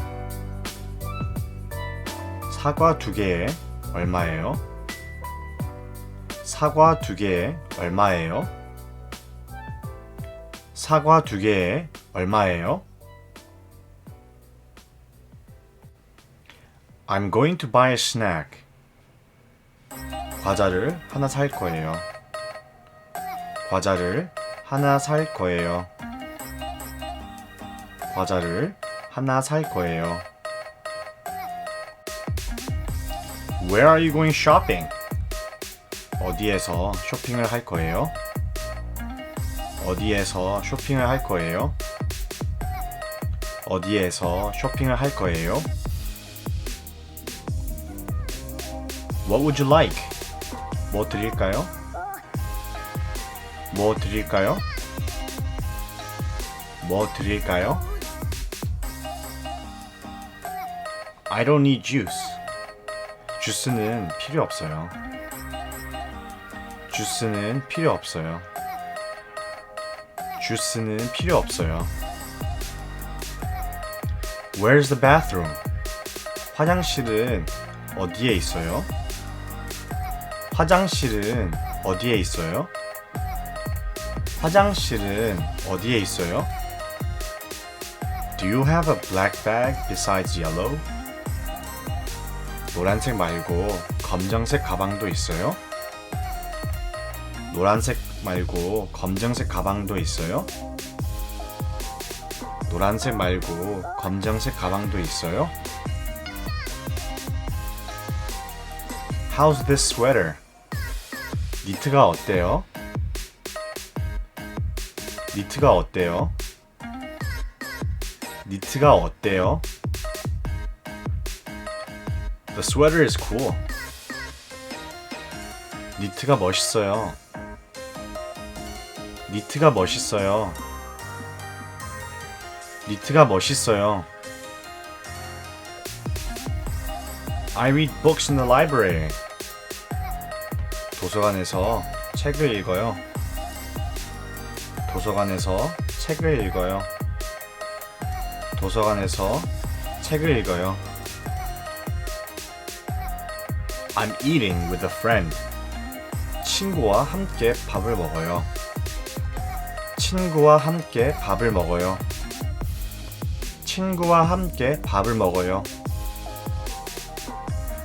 Speaker 1: 사과 2개에 얼마예요? 사과 2개에 얼마예요? 사과 2개에 얼마예요? I'm going to buy a snack. 과자를 하나 살 거예요. 과자를 하나 살 거예요. 과자를 하나 살 거예요. Where are you going shopping? 어디에서 쇼핑을 할 거예요? 어디에서 쇼핑을 할 거예요? 어디에서 쇼핑을 할 거예요? What would you like? 뭐 드릴까요? 뭐 드릴까요? 뭐 드릴까요? I don't need juice. 주스는 필요 없어요. 주스는 필요 없어요. 주스는 필요 없어요. Where's the bathroom? 화장실은 어디에 있어요? 화장실은 어디에 있어요? 화장실은 어디에 있어요? Do you have a black bag besides yellow? 노란색 말고 검정색 가방도 있어요? 노란색 말고 검정색 가방도 있어요? 노란색 말고 검정색 가방도 있어요? How's this sweater? 니트가 어때요? 니트가 어때요? 니트가 어때요? The sweater is cool. 니트가 멋있어요. 니트가 멋있어요. 니트가 멋있어요. I read books in the library. 도서관에서 책을 읽어요. 도서관에서 책을 읽어요. 도서관에서 책을 읽어요. I'm eating with a friend. 친구와 함께 밥을 먹어요. 친구와 함께 밥을 먹어요. 친구와 함께 밥을 먹어요.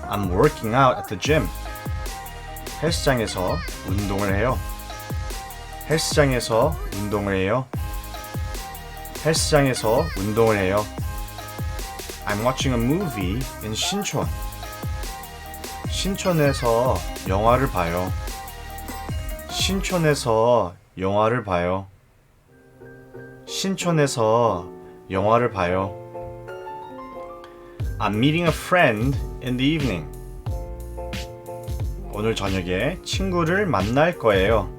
Speaker 1: I'm working out at the gym. 헬스장에서 운동을 해요. 헬스장에서 운동을 해요. 헬스장에서 운동을 해요. I'm watching a movie in 신촌. 신촌에서 영화를 봐요. 신촌에서 영화를 봐요. 신촌에서 영화를 봐요. I'm meeting a friend in the evening. 오늘 저녁에 친구를 만날 거예요.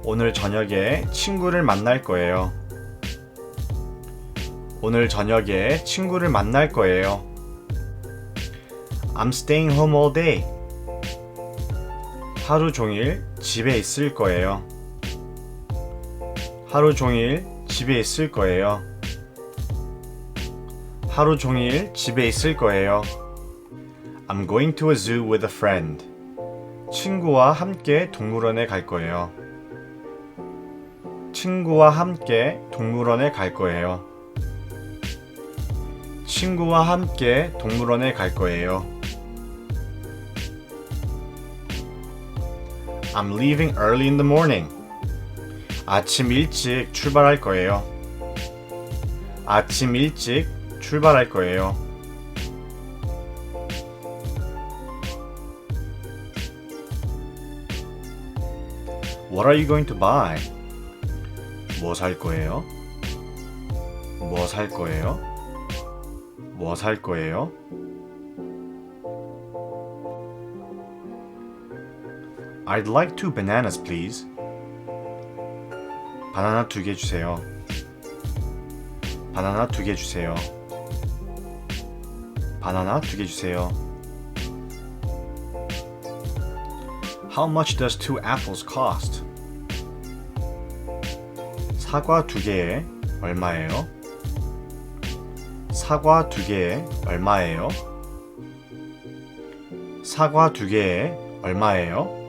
Speaker 1: 오늘 저녁에 친구를 만날 거예요. 오늘 저녁에 친구를 만날 거예요. I'm staying home all day. 하루 종일 집에 있을 거예요. 하루 종일 집에 있을 거예요. 하루 종일 집에 있을 거예요. I'm going to a zoo with a friend. 친구와 함께 동물원에 갈 거예요. 친구와 함께 동물원에 갈 거예요. 친구와 함께 동물원에 갈 거예요. I'm leaving early in the morning. 아침 일찍 출발할 거예요. 아침 일찍 출발할 거예요. What are you going to buy? 뭐 살 거예요? 뭐 살 거예요? 뭐 살 거예요? I'd like 2 bananas, please. 바나나 2개 주세요. 바나나 2개 주세요. 바나나 2개 주세요. How much does 2 apples cost? 사과 2개에 얼마예요? 사과 2개에 얼마예요? 사과 2개에 얼마예요?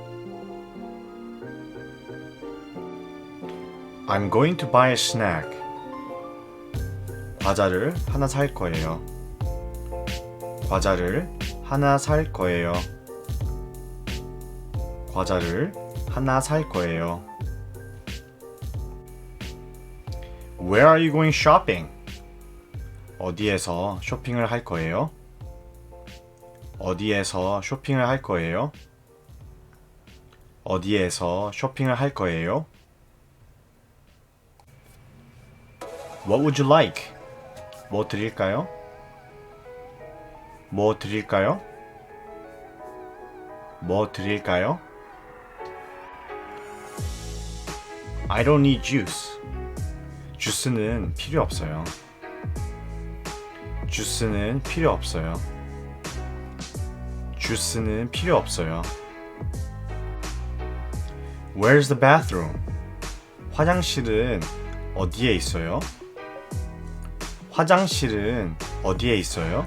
Speaker 1: I'm going to buy a snack. 과자를 하나 살 거예요. 과자를 하나 살 거예요. 과자를 하나 살 거예요. Where are you going shopping? 어디에서 쇼핑을 할 거예요? 어디에서 쇼핑을 할 거예요? 어디에서 쇼핑을 할 거예요? What would you like? 뭐 드릴까요? 뭐 드릴까요? 뭐 드릴까요? I don't need juice. 주스는 필요 없어요. 주스는 필요 없어요. 주스는 필요 없어요. Where's the bathroom? 화장실은 어디에 있어요? 화장실은 어디에 있어요?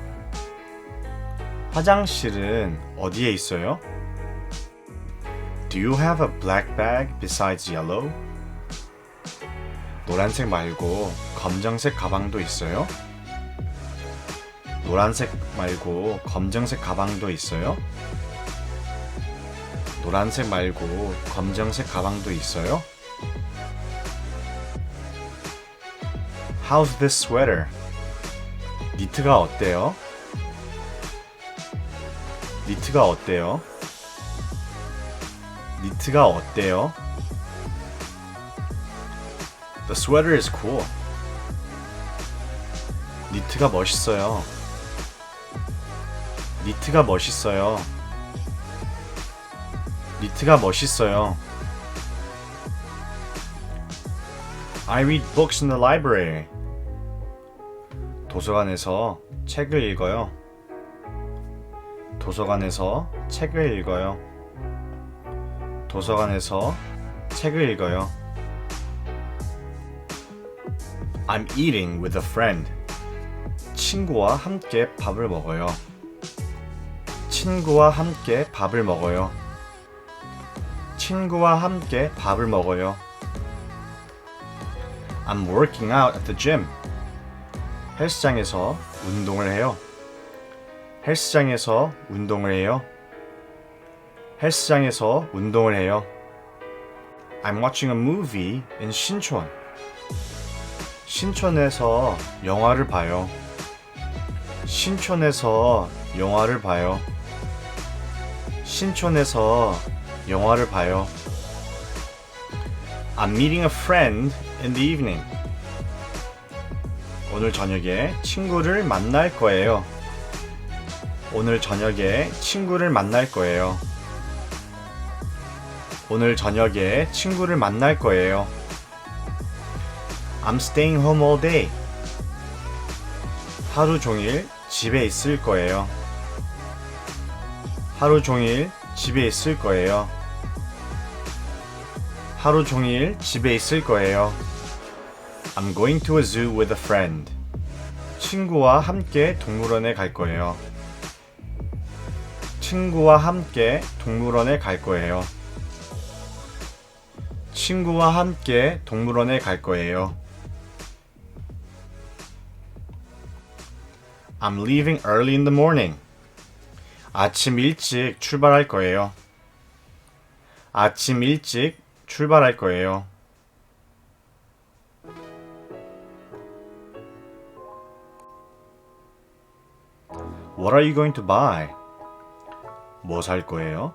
Speaker 1: 화장실은 어디에 있어요? Do you have a black bag besides yellow? 노란색 말고 검정색 가방도 있어요? 노란색 말고 검정색 가방도 있어요? 노란색 말고 검정색 가방도 있어요? How's this sweater? 니트가 어때요? 니트가 어때요? 니트가 어때요? The sweater is cool. 니트가 멋있어요. 니트가 멋있어요. 니트가 멋있어요. I read books in the library. 도서관에서 책을 읽어요. 도서관에서 책을 읽어요. 도서관에서 책을 읽어요. I'm eating with a friend. 친구와 함께 밥을 먹어요. 친구와 함께 밥을 먹어요. 친구와 함께 밥을 먹어요. I'm working out at the gym. 헬스장에서 운동을 해요. 헬스장에서 운동을 해요. 헬스장에서 운동을 해요. I'm watching a movie in 신촌. 신촌에서 영화를 봐요. 신촌에서 영화를 봐요. 신촌에서 영화를 봐요. I'm meeting a friend in the evening. 오늘 저녁에 친구를 만날 거예요. 오늘 저녁에 친구를 만날 거예요. 오늘 저녁에 친구를 만날 거예요. I'm staying home all day. 하루 종일 집에 있을 거예요. 하루 종일 집에 있을 거예요. 하루 종일 집에 있을 거예요. I'm going to a zoo with a friend. 친구와 함께 동물원에 갈 거예요. 친구와 함께 동물원에 갈 거예요. 친구와 함께 동물원에 갈 거예요. I'm leaving early in the morning. 아침 일찍 출발할 거예요. 아침 일찍 출발할 거예요. What are you going to buy? 뭐 살 거예요?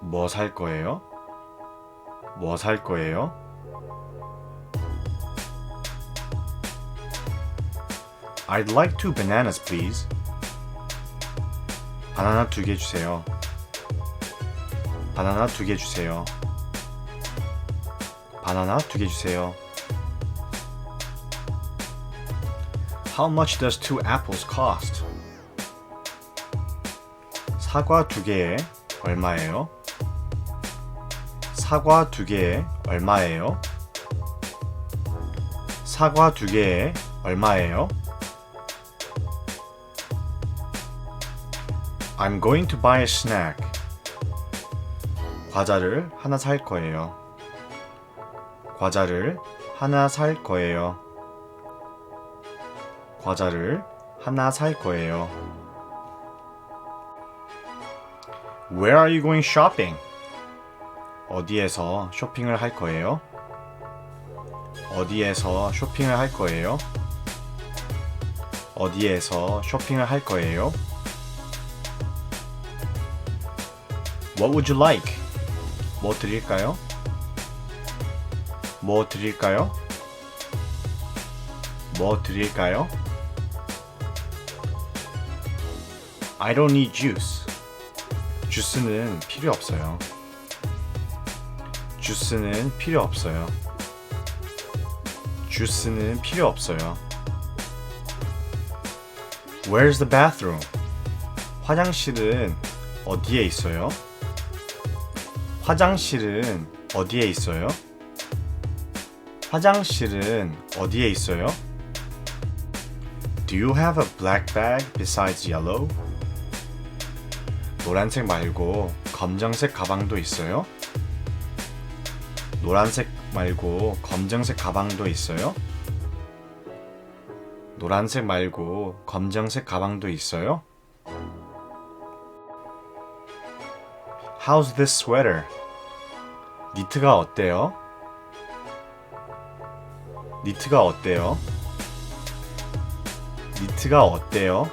Speaker 1: 뭐 살 거예요? 뭐 살 거예요? I'd like 2 bananas, please. 바나나 2개 주세요. 바나나 2개 주세요. 바나나 2개 주세요. How much does 2 apples cost? 사과 2개에 얼마예요? 사과 2개에 얼마예요? 사과 2개에 얼마예요? I'm going to buy a snack. 과자를 하나 살 거예요. 과자를 하나 살 거예요. 과자를 하나 살 거예요. Where are you going shopping? 어디에서 쇼핑을 할 거예요? 어디에서 쇼핑을 할 거예요? 어디에서 쇼핑을 할 거예요? What would you like? 뭐 드릴까요? 뭐 드릴까요? 뭐 드릴까요? I don't need juice. 주스는 필요 없어요. 주스는 필요 없어요. 주스는 필요 없어요. Where's the bathroom? 화장실은 어디에 있어요? 화장실은 어디에 있어요? 화장실은 어디에 있어요? Do you have a black bag besides yellow? 노란색 말고 검정색 가방도 있어요? 노란색 말고 검정색 가방도 있어요? 노란색 말고 검정색 가방도 있어요? How's this sweater? 니트가 어때요? 니트가 어때요? 니트가 어때요?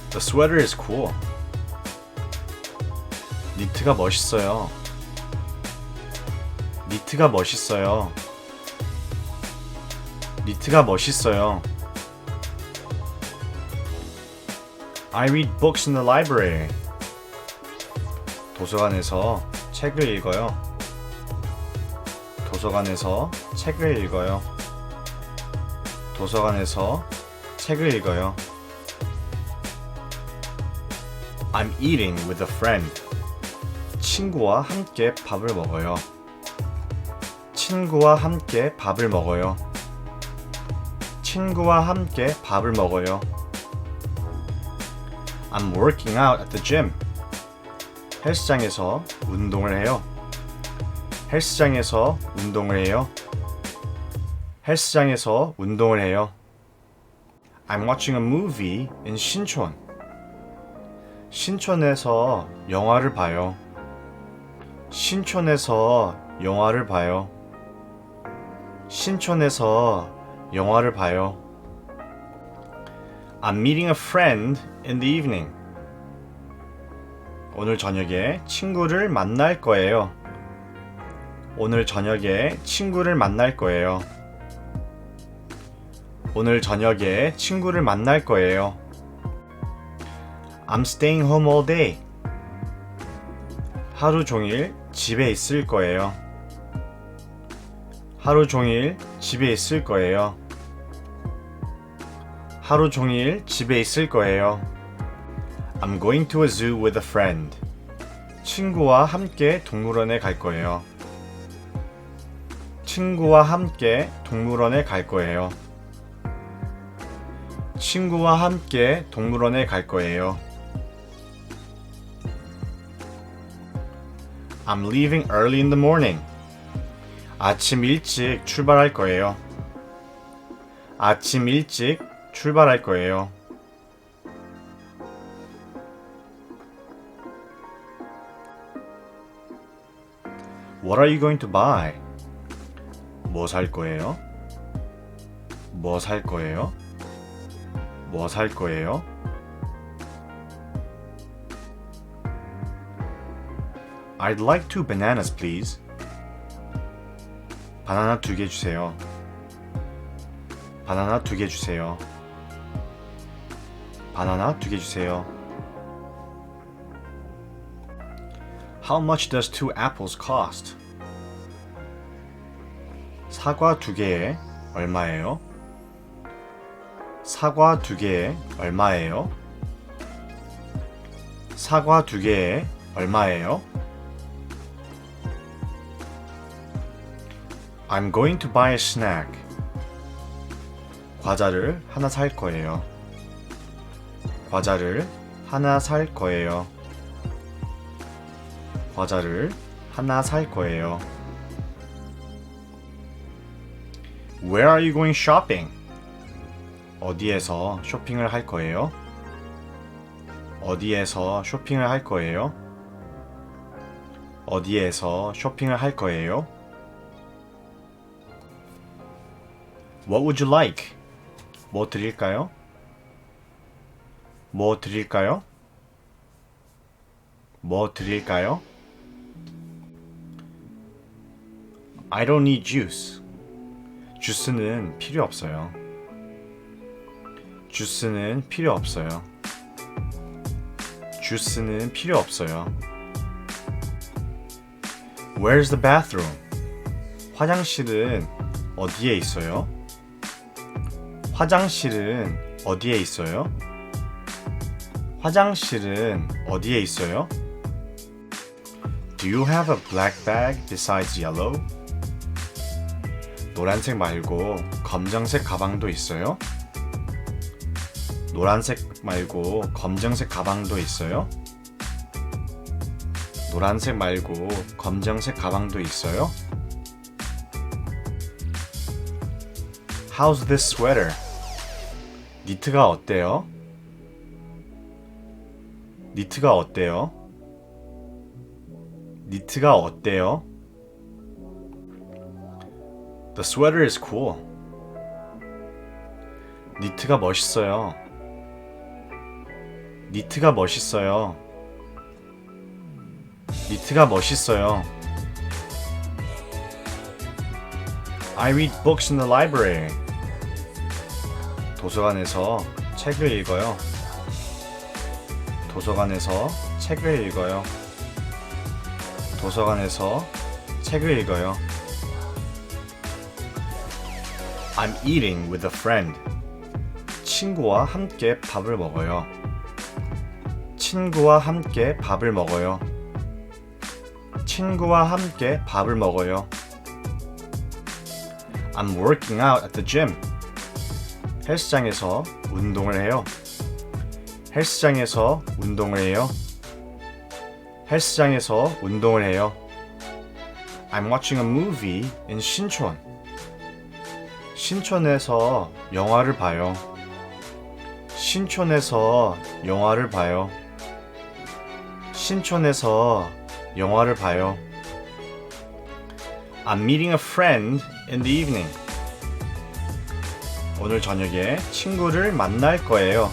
Speaker 1: The sweater is cool. 니트가 멋있어요. 니트가 멋있어요. 니트가 멋있어요. I read books in the library. 도서관에서 책을 읽어요. 도서관에서 책을 읽어요. 도서관에서 책을 읽어요. I'm eating with a friend. 친구와 함께 밥을 먹어요. 친구와 함께 밥을 먹어요. 친구와 함께 밥을 먹어요. I'm working out at the gym. 헬스장에서 운동을 해요. 헬스장에서 운동을 해요. 헬스장에서 운동을 해요. I'm watching a movie in 신촌. 신촌에서 영화를 봐요. 신촌에서 영화를 봐요. 신촌에서 영화를 봐요. I'm meeting a friend in the evening. 오늘 저녁에 친구를 만날 거예요. 오늘 저녁에 친구를 만날 거예요. 오늘 저녁에 친구를 만날 거예요. I'm staying home all day. 하루 종일 집에 있을 거예요. 하루 종일 집에 있을 거예요. 하루 종일 집에 있을 거예요. I'm going to a zoo with a friend. 친구와 함께 동물원에 갈 거예요. 친구와 함께 동물원에 갈 거예요. 친구와 함께 동물원에 갈 거예요. I'm leaving early in the morning. 아침 일찍 출발할 거예요. 아침 일찍 출발할 거예요. What are you going to buy? 뭐 살 거예요? 뭐 살 거예요? 뭐 살 거예요? I'd like 2 bananas, please. 바나나 2개 주세요. 바나나 2개 주세요. 바나나 2개 주세요. How much does 2 apples cost? 사과 2개에 얼마예요? 사과 2개에 얼마예요? 사과 2개에 얼마예요? I'm going to buy a snack. 과자를 하나 살 거예요. 과자를 하나 살 거예요. 과자를 하나 살 거예요. Where are you going shopping? 어디에서 쇼핑을 할 거예요? 어디에서 쇼핑을 할 거예요? 어디에서 쇼핑을 할 거예요? What would you like? 뭐 드릴까요? 뭐 드릴까요? 뭐 드릴까요? I don't need juice. 주스는 필요 없어요. 주스는 필요 없어요. 주스는 필요 없어요. Where's the bathroom? 화장실은 어디에 있어요? 화장실은 어디에 있어요? 화장실은 어디에 있어요? Do you have a black bag besides yellow? 노란색 말고 검정색 가방도 있어요? 노란색 말고 검정색 가방도 있어요? 노란색 말고 검정색 가방도 있어요? How's this sweater? 니트가 어때요? 니트가 어때요? 니트가 어때요? The sweater is cool. 니트가 멋있어요. 니트가 멋있어요. 니트가 멋있어요. I read books in the library. 도서관에서 책을 읽어요. 도서관에서 책을 읽어요. 도서관에서 책을 읽어요. I'm eating with a friend. 친구와 함께 밥을 먹어요. 친구와 함께 밥을 먹어요. 친구와 함께 밥을 먹어요. I'm working out at the gym. 헬스장에서 운동을 해요. 헬스장에서 운동을 해요. 헬스장에서 운동을 해요. I'm watching a movie in 신촌. 신촌에서 영화를 봐요. 신촌에서 영화를 봐요. 신촌에서 영화를 봐요. I'm meeting a friend in the evening. 오늘 저녁에 친구를 만날 거예요.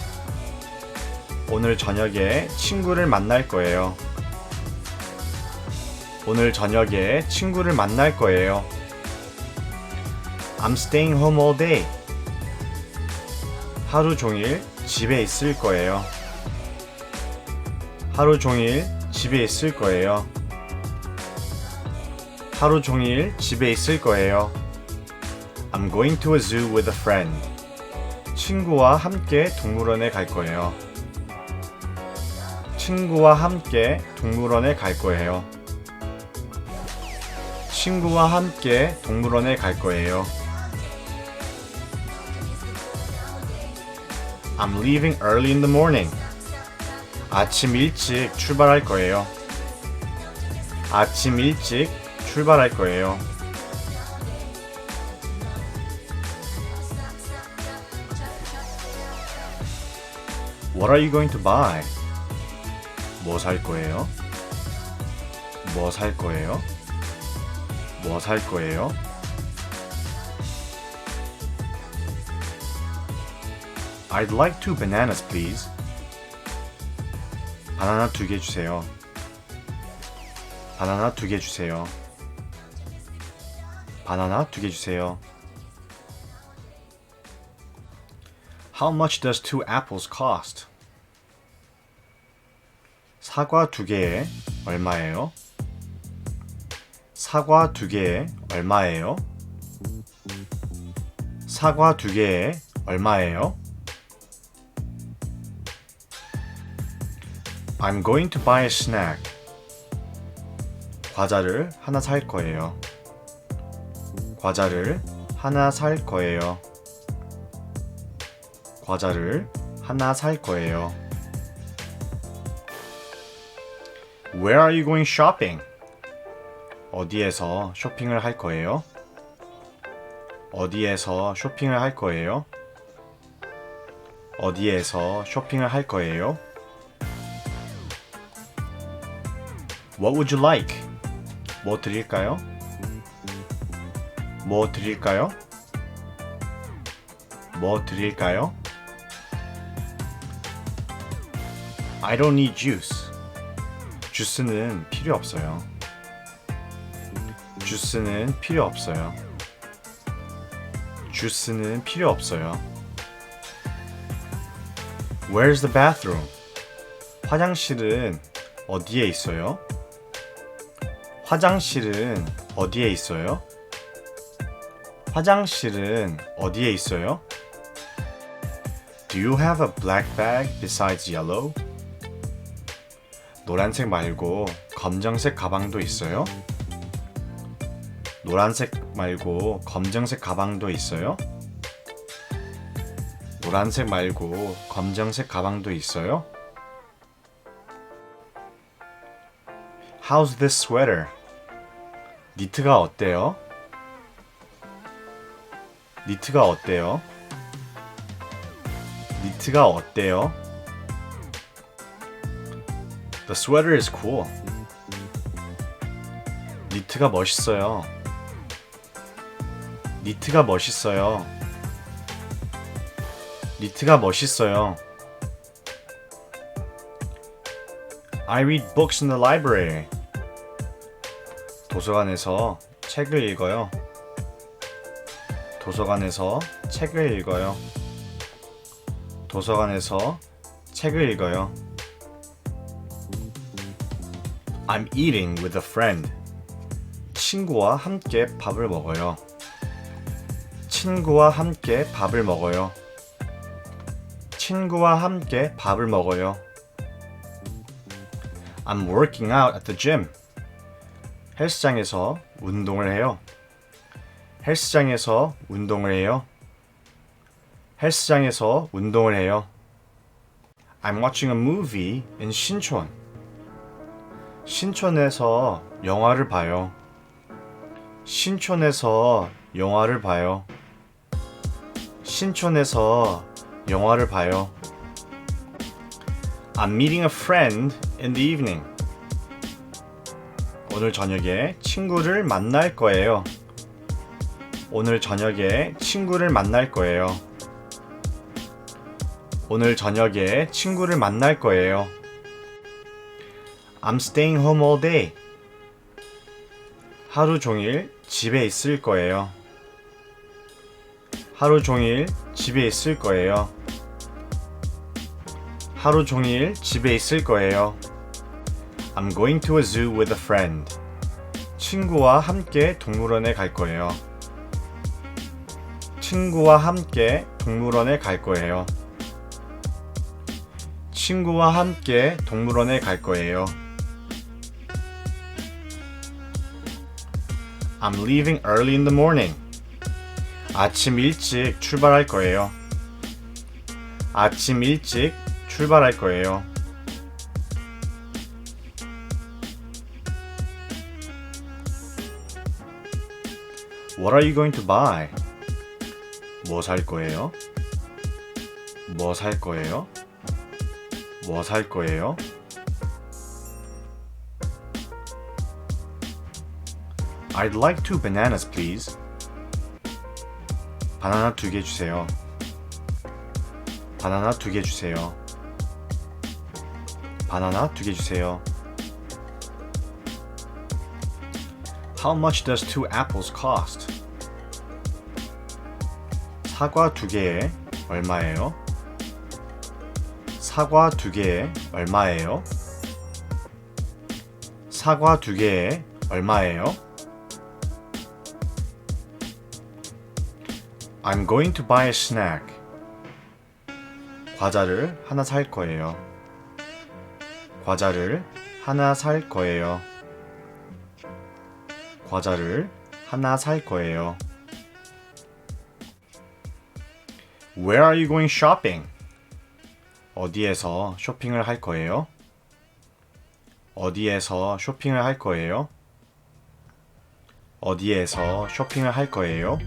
Speaker 1: 오늘 저녁에 친구를 만날 거예요. 오늘 저녁에 친구를 만날 거예요. I'm staying home all day. 하루 종일 집에 있을 거예요. 하루 종일 집에 있을 거예요. 하루 종일 집에 있을 거예요. I'm going to a zoo with a friend. 친구와 함께 동물원에 갈 거예요. 친구와 함께 동물원에 갈 거예요. 친구와 함께 동물원에 갈 거예요. I'm leaving early in the morning. 아침 일찍 출발할 거예요. 아침 일찍 출발할 거예요. What are you going to buy? 뭐 살 거예요? 뭐 살 거예요? 뭐 살 거예요? I'd like 2 bananas, please. 바나나 2개 주세요. 바나나 2개 주세요. 바나나 2개 주세요. How much does 2 apples cost? 사과 2개에 얼마예요? 사과 2개에 얼마예요? 사과 2개에 얼마예요? I'm going to buy a snack. 과자를 하나 살 거예요. 과자를 하나 살 거예요. 과자를 하나 살 거예요. Where are you going shopping? 어디에서 쇼핑을 할 거예요? 어디에서 쇼핑을 할 거예요? 어디에서 쇼핑을 할 거예요? What would you like? 뭐 드릴까요? 뭐 드릴까요? 뭐 드릴까요? I don't need juice. 주스는 필요 없어요. 주스는 필요 없어요. 주스는 필요 없어요. Where's the bathroom? 화장실은 어디에 있어요? 화장실은 어디에 있어요? 화장실은 어디에 있어요? Do you have a black bag besides yellow? 노란색 말고 검정색 가방도 있어요? 노란색 말고 검정색 가방도 있어요? 노란색 말고 검정색 가방도 있어요? How's this sweater? 니트가 어때요? 니트가 어때요? 니트가 어때요? The sweater is cool. 니트가 멋있어요. 니트가 멋있어요. 니트가 멋있어요. I read books in the library. 도서관에서 책을 읽어요. 도서관에서 책을 읽어요. 도서관에서 책을 읽어요. I'm eating with a friend. 친구와 함께 밥을 먹어요. 친구와 함께 밥을 먹어요. 친구와 함께 밥을 먹어요. I'm working out at the gym. 헬스장에서 운동을 해요. 헬스장에서 운동을 해요. 헬스장에서 운동을 해요. I'm watching a movie in 신촌. 신촌에서 영화를 봐요. 신촌에서 영화를 봐요. 신촌에서 영화를 봐요. I'm meeting a friend in the evening. 오늘 저녁에 친구를 만날 거예요. 오늘 저녁에 친구를 만날 거예요. 오늘 저녁에 친구를 만날 거예요. I'm staying home all day. 하루 종일 집에 있을 거예요. 하루 종일 집에 있을 거예요. 하루 종일 집에 있을 거예요. I'm going to a zoo with a friend. 친구와 함께 동물원에 갈 거예요. 친구와 함께 동물원에 갈 거예요. 친구와 함께 동물원에 갈 거예요. I'm leaving early in the morning. 아침 일찍 출발할 거예요. 아침 일찍 출발할 거예요. What are you going to buy? 뭐 살 거예요? 뭐 살 거예요? 뭐 살 거예요? I'd like 2 bananas, please. 바나나 2개 주세요. 바나나 2개 주세요. 바나나 2개 주세요. How much does 2 apples cost? 사과 2개에 얼마예요? 사과 2개에 얼마예요? 사과 2개에 얼마예요? I'm going to buy a snack. 과자를 하나 살 거예요. 과자를 하나 살 거예요. 과자를 하나 살 거예요. Where are you going shopping? 어디에서 쇼핑을 할 거예요? 어디에서 쇼핑을 할 거예요? 어디에서 쇼핑을 할 거예요?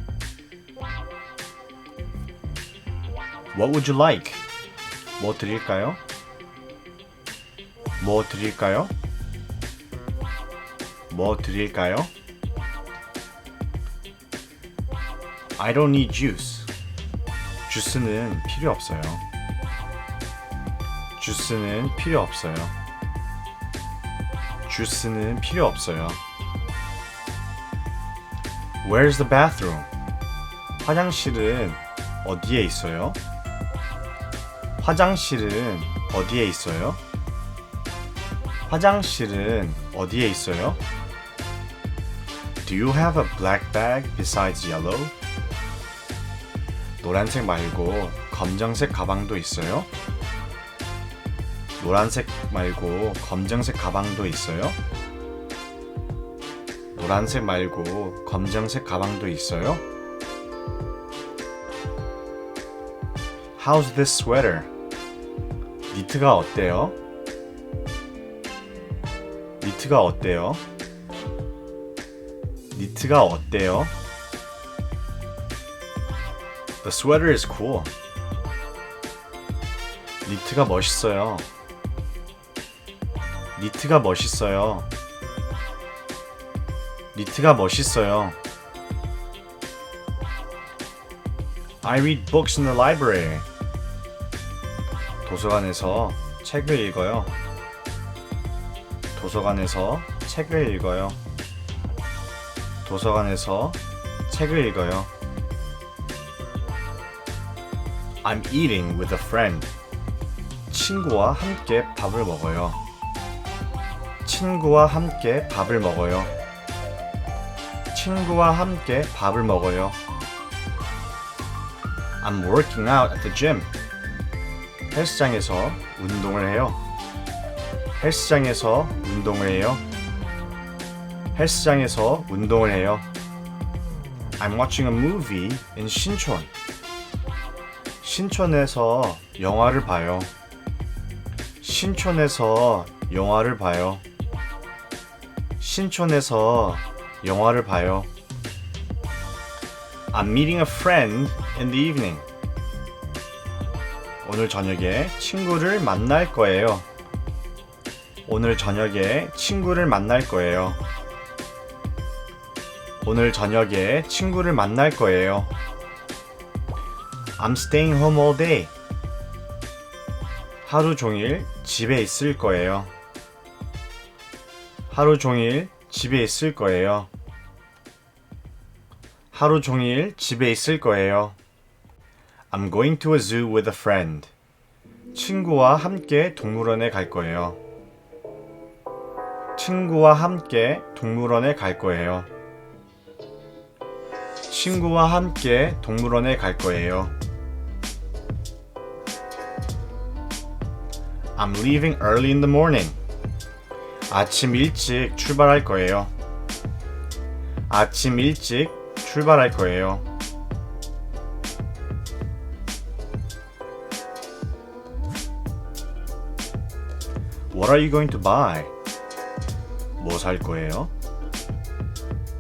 Speaker 1: What would you like? 뭐 드릴까요? 뭐 드릴까요? 뭐 드릴까요? I don't need juice. 주스는 필요 없어요. 주스는 필요 없어요. 주스는 필요 없어요. Where's the bathroom? 화장실은 어디에 있어요? 화장실은 어디에 있어요? 화장실은 어디에 있어요? Do you have a black bag besides yellow? 노란색 말고 검정색 가방도 있어요? 노란색 말고 검정색 가방도 있어요? 노란색 말고 검정색 가방도 있어요? How's this sweater? 니트가 어때요? 니트가 어때요? 니트가 어때요? The sweater is cool. 니트가 멋있어요. 니트가 멋있어요. 니트가 멋있어요. I read books in the library. 도서관에서 책을 읽어요. 도서관에서 책을 읽어요. 도서관에서 책을 읽어요. I'm eating with a friend. 친구와 함께 밥을 먹어요. 친구와 함께 밥을 먹어요. 친구와 함께 밥을 먹어요. I'm working out at the gym. 헬스장에서 운동을 해요. 헬스장에서 운동을 해요. 헬스장에서 운동을 해요. I'm watching a movie in 신촌. 신촌에서 영화를 봐요. 신촌에서 영화를 봐요. 신촌에서 영화를 봐요. I'm meeting a friend in the evening. 오늘 저녁에 친구를 만날 거예요. 오늘 저녁에 친구를 만날 거예요. 오늘 저녁에 친구를 만날 거예요. I'm staying home all day. 하루 종일 집에 있을 거예요. 하루 종일 집에 있을 거예요. 하루 종일 집에 있을 거예요. I'm going to a zoo with a friend. 친구와 함께 동물원에 갈 거예요. 친구와 함께 동물원에 갈 거예요. 친구와 함께 동물원에 갈 거예요. I'm leaving early in the morning. 아침 일찍 출발할 거예요. 아침 일찍 출발할 거예요. What are you going to buy? 뭐 살 거예요?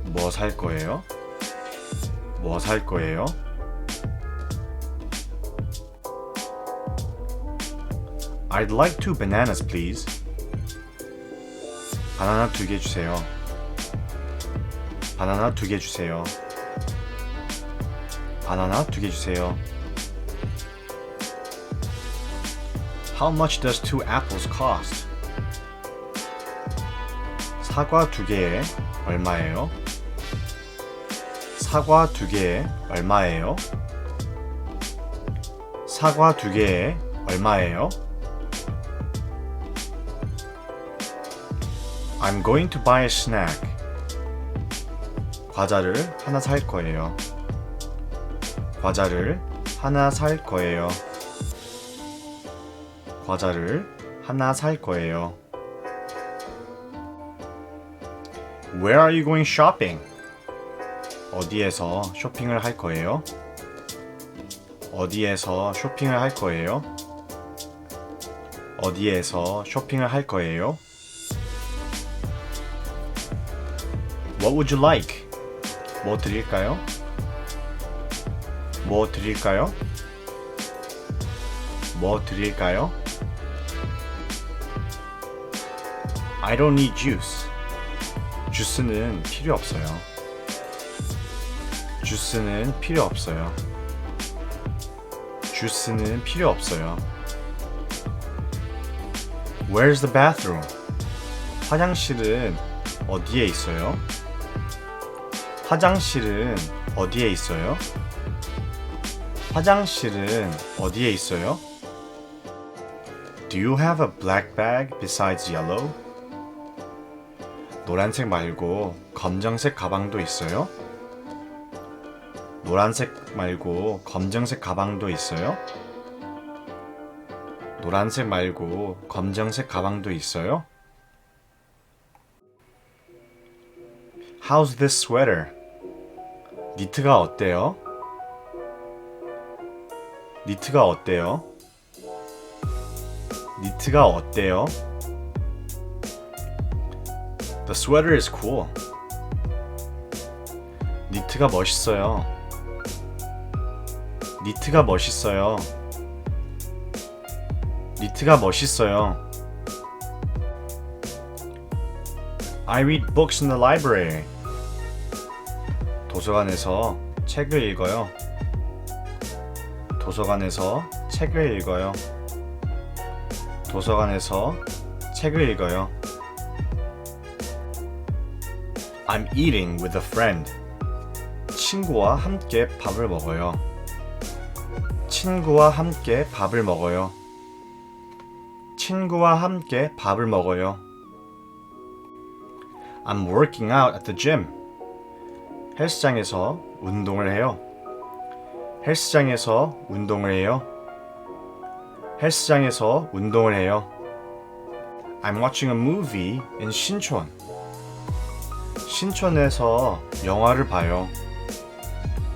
Speaker 1: 뭐 살 거예요? 뭐 살 거예요? I'd like 2 bananas, please. 바나나 2개 주세요. 바나나 2개 주세요. 바나나 2개 주세요. How much does 2 apples cost? 사과 2개에 얼마예요? 사과 2개에 얼마예요? 사과 2개에 얼마예요? I'm going to buy a snack. 과자를 하나 살 거예요. 과자를 하나 살 거예요. 과자를 하나 살 거예요. Where are you going shopping? 어디에서 쇼핑을 할 거예요? 어디에서 쇼핑을 할 거예요? 어디에서 쇼핑을 할 거예요? What would you like? 뭐 드릴까요? 뭐 드릴까요? 뭐 드릴까요? I don't need juice. 주스는 필요 없어요. 주스는 필요 없어요. 주스는 필요 없어요. Where's the bathroom? 화장실은 어디에 있어요? 화장실은 어디에 있어요? 화장실은 어디에 있어요? Do you have a black bag besides yellow? 노란색 말고 검정색 가방도 있어요? 노란색 말고 검정색 가방도 있어요? 노란색 말고 검정색 가방도 있어요? How's this sweater? 니트가 어때요? 니트가 어때요? 니트가 어때요? The sweater is cool. 니트가 멋있어요. 니트가 멋있어요. 니트가 멋있어요. I read books in the library. 도서관에서 책을 읽어요. 도서관에서 책을 읽어요. 도서관에서 책을 읽어요. I'm eating with a friend. 친구와 함께 밥을 먹어요. 친구와 함께 밥을 먹어요. 친구와 함께 밥을 먹어요. I'm working out at the gym. 헬스장에서 운동을 해요. 헬스장에서 운동을 해요. 헬스장에서 운동을 해요. I'm watching a movie in 신촌. 신촌에서 영화를 봐요.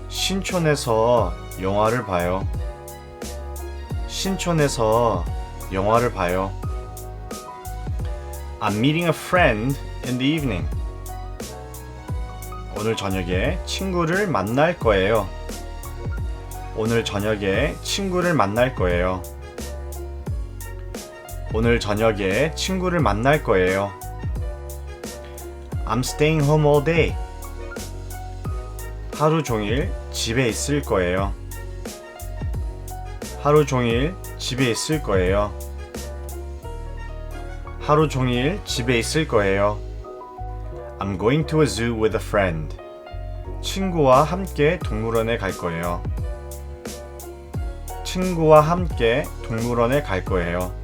Speaker 1: 신촌에서 영화를 봐요. 신촌에서 영화를 봐요. I'm meeting a friend in the evening. 오늘 저녁에 친구를 만날 거예요. 오늘 저녁에 친구를 만날 거예요. 오늘 저녁에 친구를 만날 거예요. I'm staying home all day. 하루 종일 집에 있을 거예요. 하루 종일 집에 있을 거예요. 하루 종일 집에 있을 거예요. I'm going to a zoo with a friend. 친구와 함께 동물원에 갈 거예요. 친구와 함께 동물원에 갈 거예요.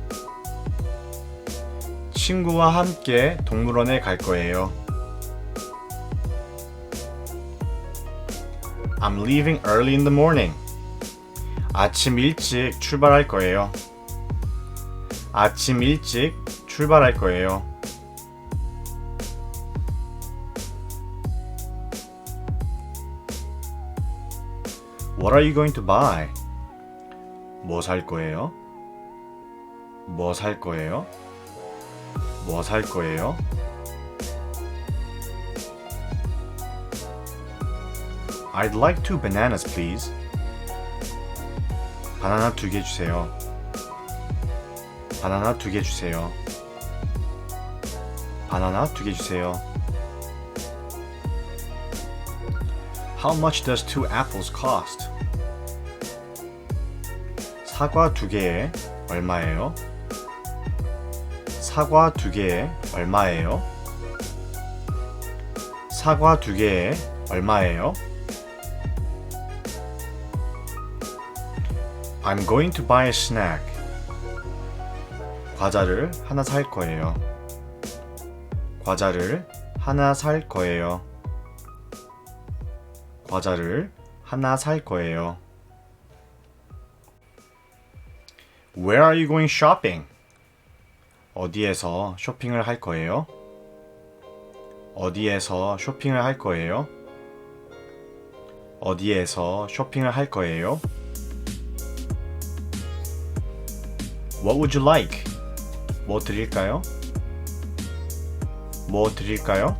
Speaker 1: 친구와 함께 동물원에 갈 거예요. I'm leaving early in the morning. 아침 일찍 출발할 거예요. 아침 일찍 출발할 거예요. What are you going to buy? 뭐 살 거예요? 뭐 살 거예요? 뭐 살 거예요? I'd like 2 bananas, please. 바나나 2개 주세요. 바나나 2개 주세요. 바나나 2개 주세요. How much does 2 apples cost? 사과 2개에 얼마예요? 사과 2개에 얼마예요? 사과 2개에 얼마예요? I'm going to buy a snack. 과자를 하나 살 거예요. 과자를 하나 살 거예요. 과자를 하나 살 거예요. Where are you going shopping? 어디에서 쇼핑을 할 거예요? 어디에서 쇼핑을 할 거예요? 어디에서 쇼핑을 할 거예요? What would you like? 뭐 드릴까요? 뭐 드릴까요?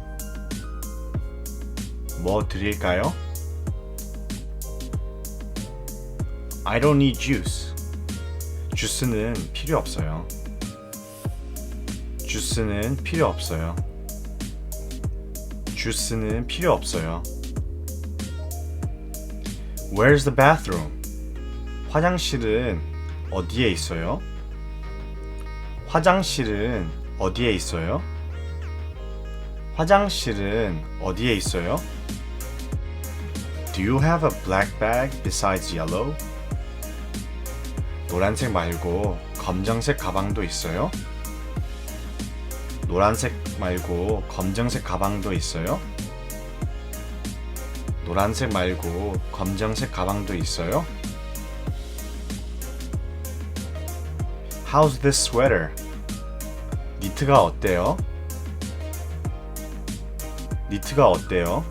Speaker 1: 뭐 드릴까요? I don't need juice. 주스는 필요 없어요. 주스는 필요 없어요. 주스는 필요 없어요. Where's the bathroom? 화장실은 어디에 있어요? 화장실은 어디에 있어요? 화장실은 어디에 있어요? Do you have a black bag besides yellow? 노란색 말고 검정색 가방도 있어요? 노란색 말고 검정색 가방도 있어요? 노란색 말고 검정색 가방도 있어요? How's this sweater? 니트가 어때요? 니트가 어때요?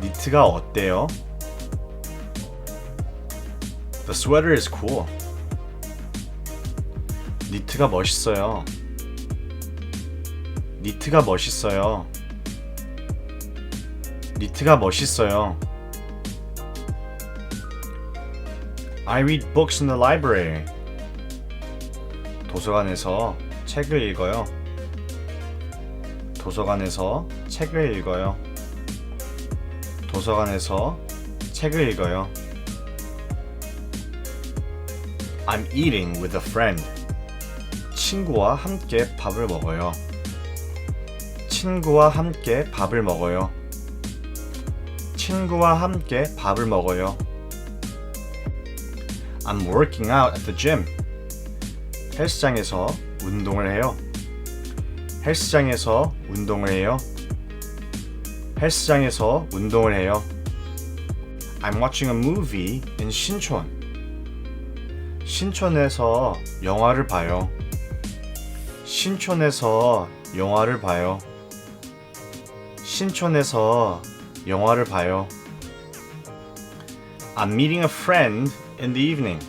Speaker 1: 니트가 어때요? The sweater is cool. 니트가 멋있어요. 니트가 멋있어요. 니트가 멋있어요. I read books in the library. 도서관에서 책을 읽어요. 도서관에서 책을 읽어요. 도서관에서 책을 읽어요. I'm eating with a friend. 친구와 함께 밥을 먹어요. 친구와 함께 밥을 먹어요. 친구와 함께 밥을 먹어요. I'm working out at the gym. 헬스장에서 운동을 해요. 헬스장에서 운동을 해요. 헬스장에서 운동을 해요. I'm watching a movie in 신촌. 신촌에서 영화를 봐요. 신촌에서 영화를 봐요. 신촌에서 영화를 봐요. I'm meeting a friend in the evening.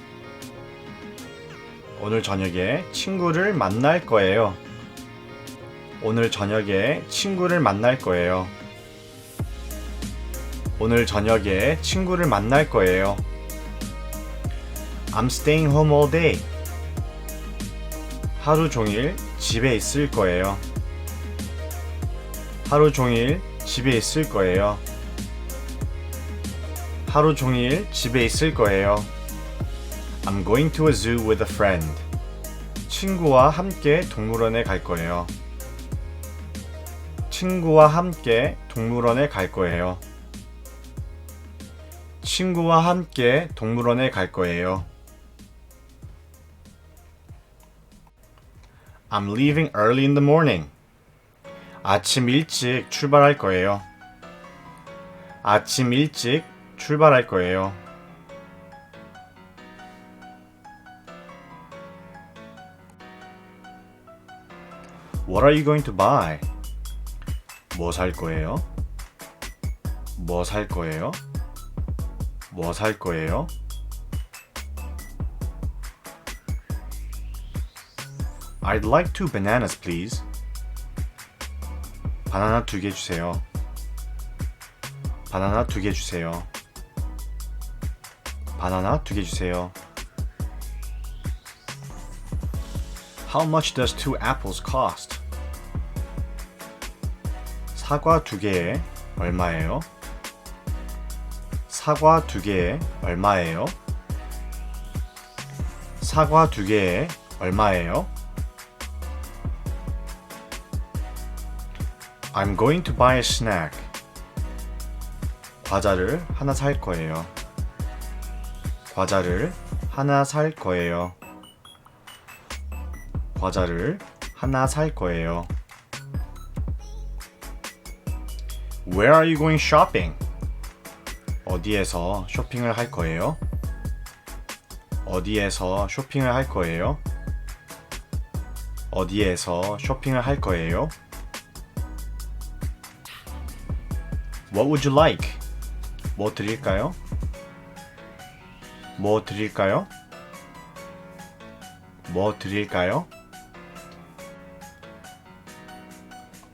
Speaker 1: 오늘 저녁에 친구를 만날 거예요. 오늘 저녁에 친구를 만날 거예요. 오늘 저녁에 친구를 만날 거예요. I'm staying home all day. 하루 종일 집에 있을 거예요. 하루 종일 집에 있을 거예요. 하루 종일 집에 있을 거예요. I'm going to a zoo with a friend. 친구와 함께 동물원에 갈 거예요. 친구와 함께 동물원에 갈 거예요. 친구와 함께 동물원에 갈 거예요. I'm leaving early in the morning. 아침 일찍 출발할 거예요. 아침 일찍 출발할 거예요. What are you going to buy? 뭐 살 거예요? 뭐 살 거예요? 뭐 살 거예요? I'd like 2 bananas, please. 바나나 2개 주세요. 바나나 2개 주세요. 바나나 2개 주세요. How much does 2 apples cost? 사과 2개에 얼마예요? 사과 2개에 얼마예요? 사과 2개에 얼마예요? I'm going to buy a snack. 과자를 하나 살 거예요. 과자를 하나 살 거예요. 과자를 하나 살 거예요. Where are you going shopping? 어디에서 쇼핑을 할 거예요? 어디에서 쇼핑을 할 거예요? 어디에서 쇼핑을 할 거예요? What would you like? 뭐 드릴까요? 뭐 드릴까요? 뭐 드릴까요?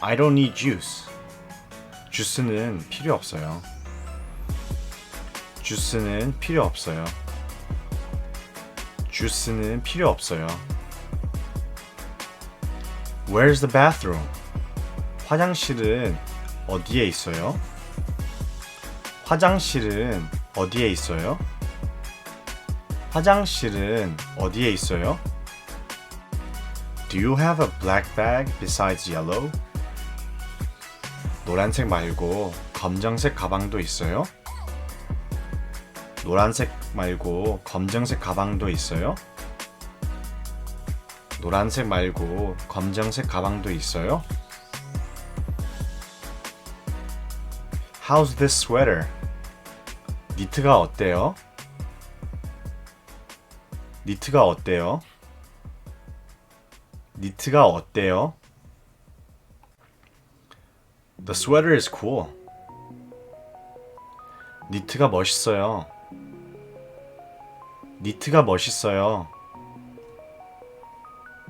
Speaker 1: I don't need juice. 주스는 필요 없어요. 주스는 필요 없어요. 주스는 필요 없어요. Where's the bathroom? 화장실은 어디에 있어요? 화장실은 어디에 있어요? 화장실은 어디에 있어요? Do you have a black bag besides yellow? 노란색 말고 검정색 가방도 있어요? 노란색 말고 검정색 가방도 있어요? 노란색 말고 검정색 가방도 있어요? How's this sweater? 니트가 어때요? 니트가 어때요? 니트가 어때요? The sweater is cool. 니트가 멋있어요. 니트가 멋있어요.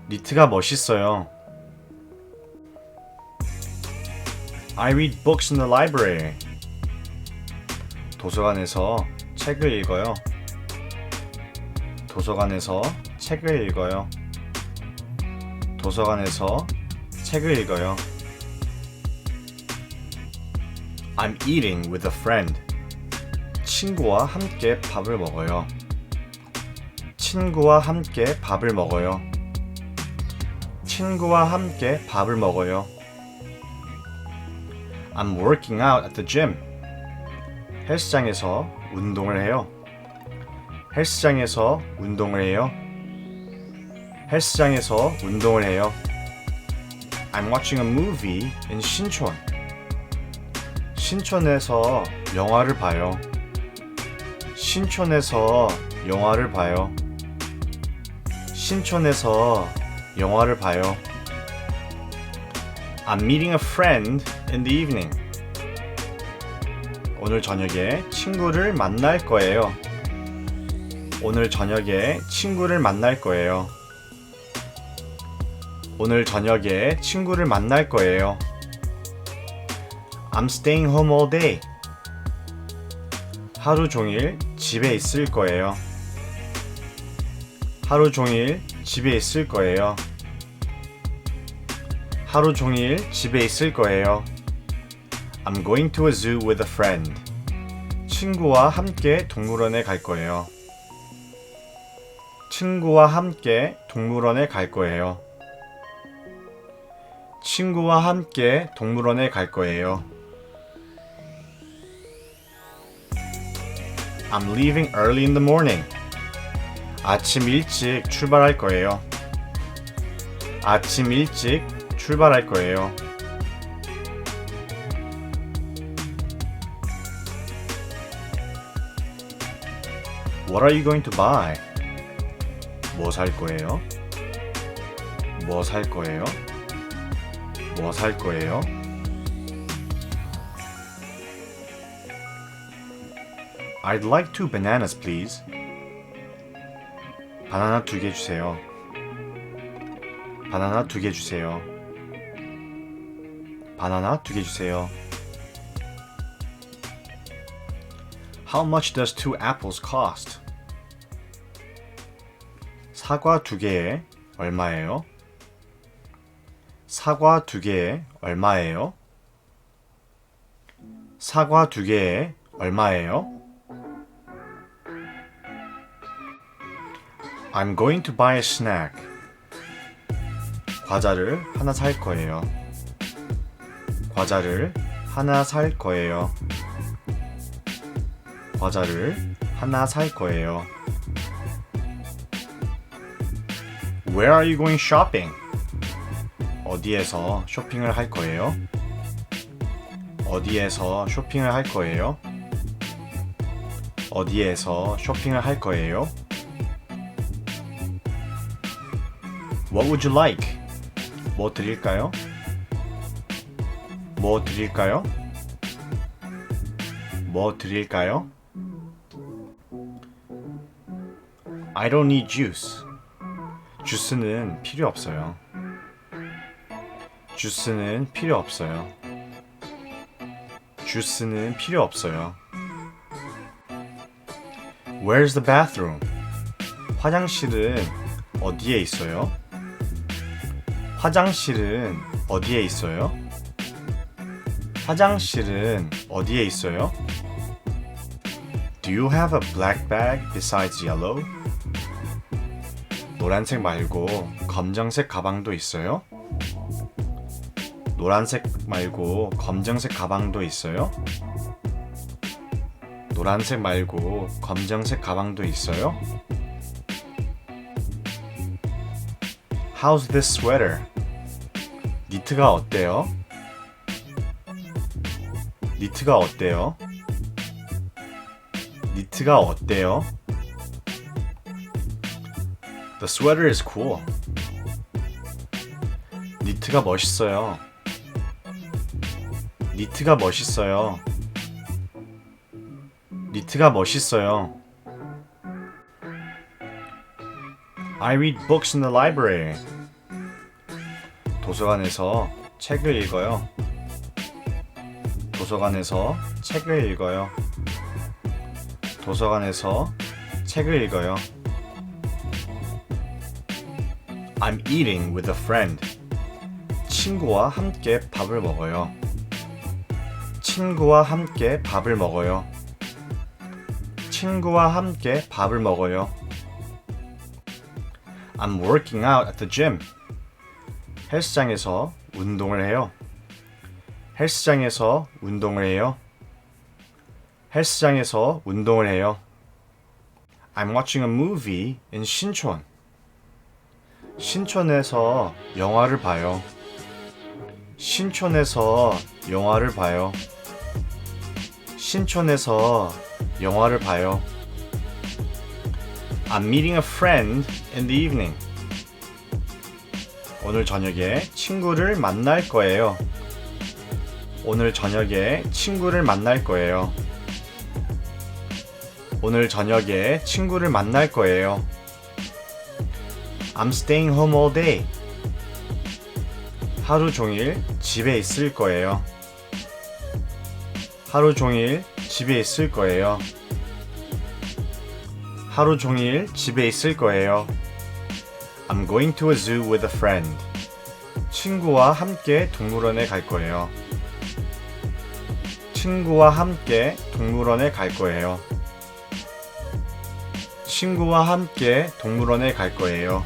Speaker 1: 니트가 멋있어요. I read books in the library. 도서관에서 책을 읽어요. 도서관에서 책을 읽어요. 도서관에서 책을 읽어요. I'm eating with a friend. 친구와 함께 밥을 먹어요. 친구와 함께 밥을 먹어요. 친구와 함께 밥을 먹어요. I'm working out at the gym. 헬스장에서 운동을 해요. 헬스장에서 운동을 해요. 헬스장에서 운동을 해요. I'm watching a movie in 신촌. 신촌에서 영화를 봐요. 신촌에서 영화를 봐요. 신촌에서 영화를 봐요. I'm meeting a friend in the evening. 오늘 저녁에 친구를 만날 거예요. 오늘 저녁에 친구를 만날 거예요. 오늘 저녁에 친구를 만날 거예요. I'm staying home all day. 하루 종일 집에 있을 거예요. 하루 종일 집에 있을 거예요. 하루 종일 집에 있을 거예요. I'm going to a zoo with a friend. 친구와 함께 동물원에 갈 거예요. 친구와 함께 동물원에 갈 거예요. 친구와 함께 동물원에 갈 거예요. I'm leaving early in the morning. 아침 일찍 출발할 거예요. 아침 일찍 출발할 거예요. What are you going to buy? 뭐 살 거예요? 뭐 살 거예요? 뭐 살 거예요? I'd like 2 bananas, please. 바나나 2개 주세요. 바나나 2개 주세요. 바나나 2개 주세요. How much does 2 apples cost? 사과 2개에 얼마예요? 사과 2개에 얼마예요? 사과 2개에 얼마예요? I'm going to buy a snack. 과자를 하나 살 거예요. 과자를 하나 살 거예요. 과자를 하나 살 거예요. Where are you going shopping? 어디에서 쇼핑을 할 거예요? 어디에서 쇼핑을 할 거예요? 어디에서 쇼핑을 할 거예요? What would you like? 뭐 드릴까요? 뭐 드릴까요? 뭐 드릴까요? I don't need juice. 주스는 필요 없어요. 주스는 필요 없어요. 주스는 필요 없어요. Where's the bathroom? 화장실은 어디에 있어요? 화장실은 어디에 있어요? 화장실은 어디에 있어요? Do you have a black bag besides yellow? 노란색 말고 검정색 가방도 있어요? 노란색 말고 검정색 가방도 있어요? 노란색 말고 검정색 가방도 있어요? How's this sweater? 니트가 어때요? 니트가 어때요? 니트가 어때요? The sweater is cool. 니트가 멋있어요. 니트가 멋있어요. 니트가 멋있어요. I read books in the library. 도서관에서 책을 읽어요. 도서관에서 책을 읽어요. 도서관에서 책을 읽어요. I'm eating with a friend. 친구와 함께 밥을 먹어요. 친구와 함께 밥을 먹어요. 친구와 함께 밥을 먹어요. I'm working out at the gym. 헬스장에서 운동을 해요. 헬스장에서 운동을 해요. 헬스장에서 운동을 해요. I'm watching a movie in 신촌. 신촌에서 영화를 봐요. 신촌에서 영화를 봐요. 신촌에서 영화를 봐요. I'm meeting a friend in the evening. 오늘 저녁에 친구를 만날 거예요. 오늘 저녁에 친구를 만날 거예요. 오늘 저녁에 친구를 만날 거예요. I'm staying home all day. 하루 종일 집에 있을 거예요. 하루 종일 집에 있을 거예요. 하루 종일 집에 있을 거예요. I'm going to a zoo with a friend. 친구와 함께 동물원에 갈 거예요. 친구와 함께 동물원에 갈 거예요. 친구와 함께 동물원에 갈 거예요.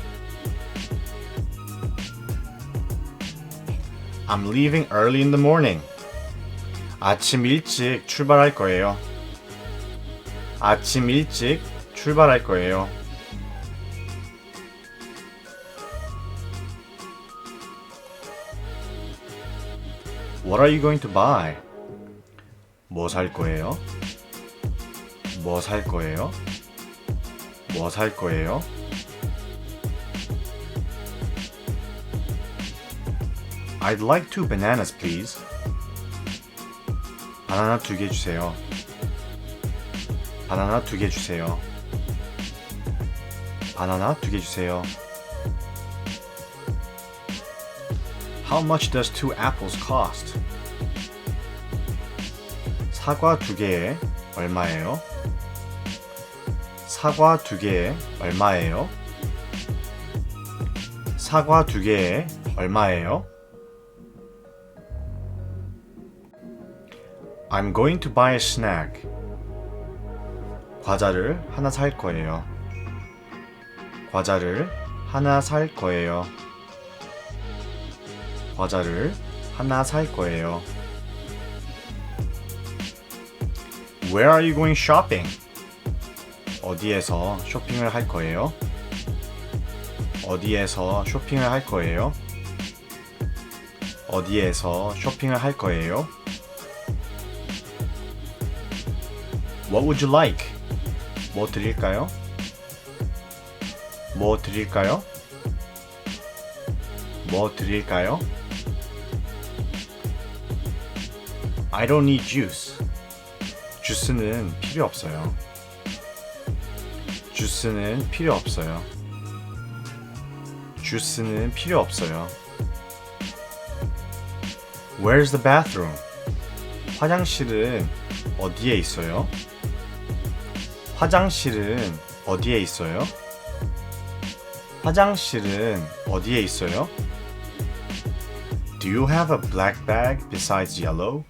Speaker 1: I'm leaving early in the morning. 아침 일찍 출발할 거예요. 아침 일찍 출발할 거예요. What are you going to buy? 뭐 살 거예요? 뭐 살 거예요? 뭐 살 거예요? I'd like 2 bananas, please. 바나나 2개 주세요. 바나나 2개 주세요. 바나나 2개 주세요. How much does 2 apples cost? 사과 2개에 얼마예요? 사과 2개에 얼마예요? 사과 2개에 얼마예요? I'm going to buy a snack. 과자를 하나 살 거예요. 과자를 하나 살 거예요. 과자를 하나 살 거예요. Where are you going shopping? 어디에서 쇼핑을 할 거예요? 어디에서 쇼핑을 할 거예요? 어디에서 쇼핑을 할 거예요? What would you like? 뭐 드릴까요? 뭐 드릴까요? 뭐 드릴까요? I don't need juice. 주스는 필요 없어요. 주스는 필요 없어요. 주스는 필요 없어요. Where's the bathroom? 화장실은 어디에 있어요? 화장실은 어디에 있어요? 화장실은 어디에 있어요? Do you have a black bag besides yellow?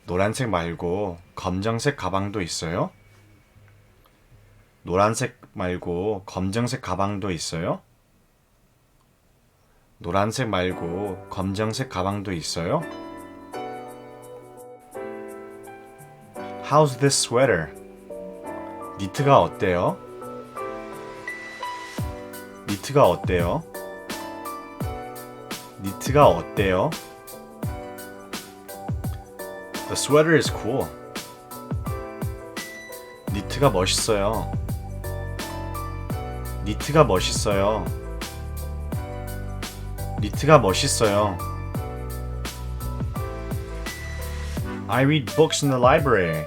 Speaker 1: 노란색 말고 검정색 가방도 있어요? 노란색 말고 검정색 가방도 있어요? 노란색 말고 검정색 가방도 있어요? How's this sweater? 니트가 어때요? 니트가 어때요? 니트가 어때요? The sweater is cool. 니트가 멋있어요. 니트가 멋있어요. 니트가 멋있어요. I read books in the library.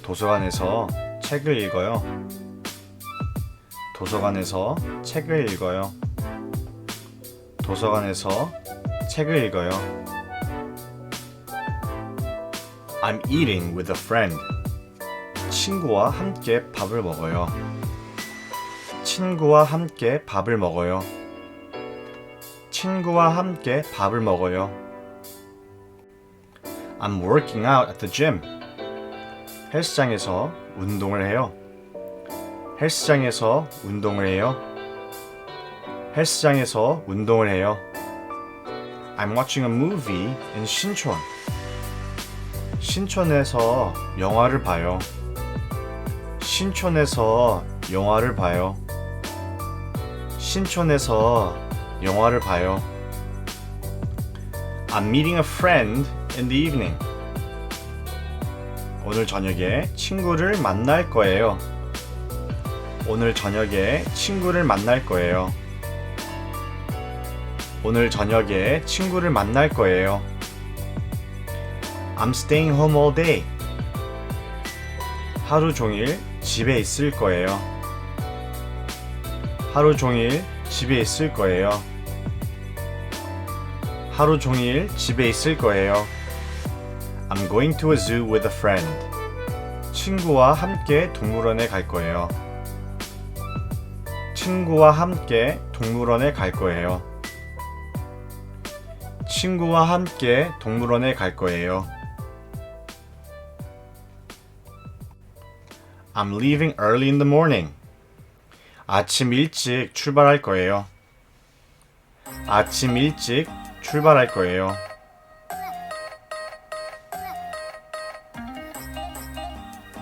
Speaker 1: 도서관에서 책을 읽어요. 도서관에서 책을 읽어요. 도서관에서 책을 읽어요. I'm eating with a friend. 친구와 함께 밥을 먹어요. 친구와 함께 밥을 먹어요. 친구와 함께 밥을 먹어요. I'm working out at the gym. 헬스장에서 운동을 해요. 헬스장에서 운동을 해요. 헬스장에서 운동을 해요. I'm watching a movie in 신촌. 신촌에서 영화를 봐요. 신촌에서 영화를 봐요. 신촌에서 영화를 봐요. I'm meeting a friend in the evening. 오늘 저녁에 친구를 만날 거예요. 오늘 저녁에 친구를 만날 거예요. 오늘 저녁에 친구를 만날 거예요. I'm staying home all day. 하루 종일 집에 있을 거예요. 하루 종일 집에 있을 거예요. 하루 종일 집에 있을 거예요. I'm going to a zoo with a friend. 친구와 함께 동물원에 갈 거예요. 친구와 함께 동물원에 갈 거예요. 친구와 함께 동물원에 갈 거예요. I'm leaving early in the morning. 아침 일찍 출발할 거예요. 아침 일찍 출발할 거예요.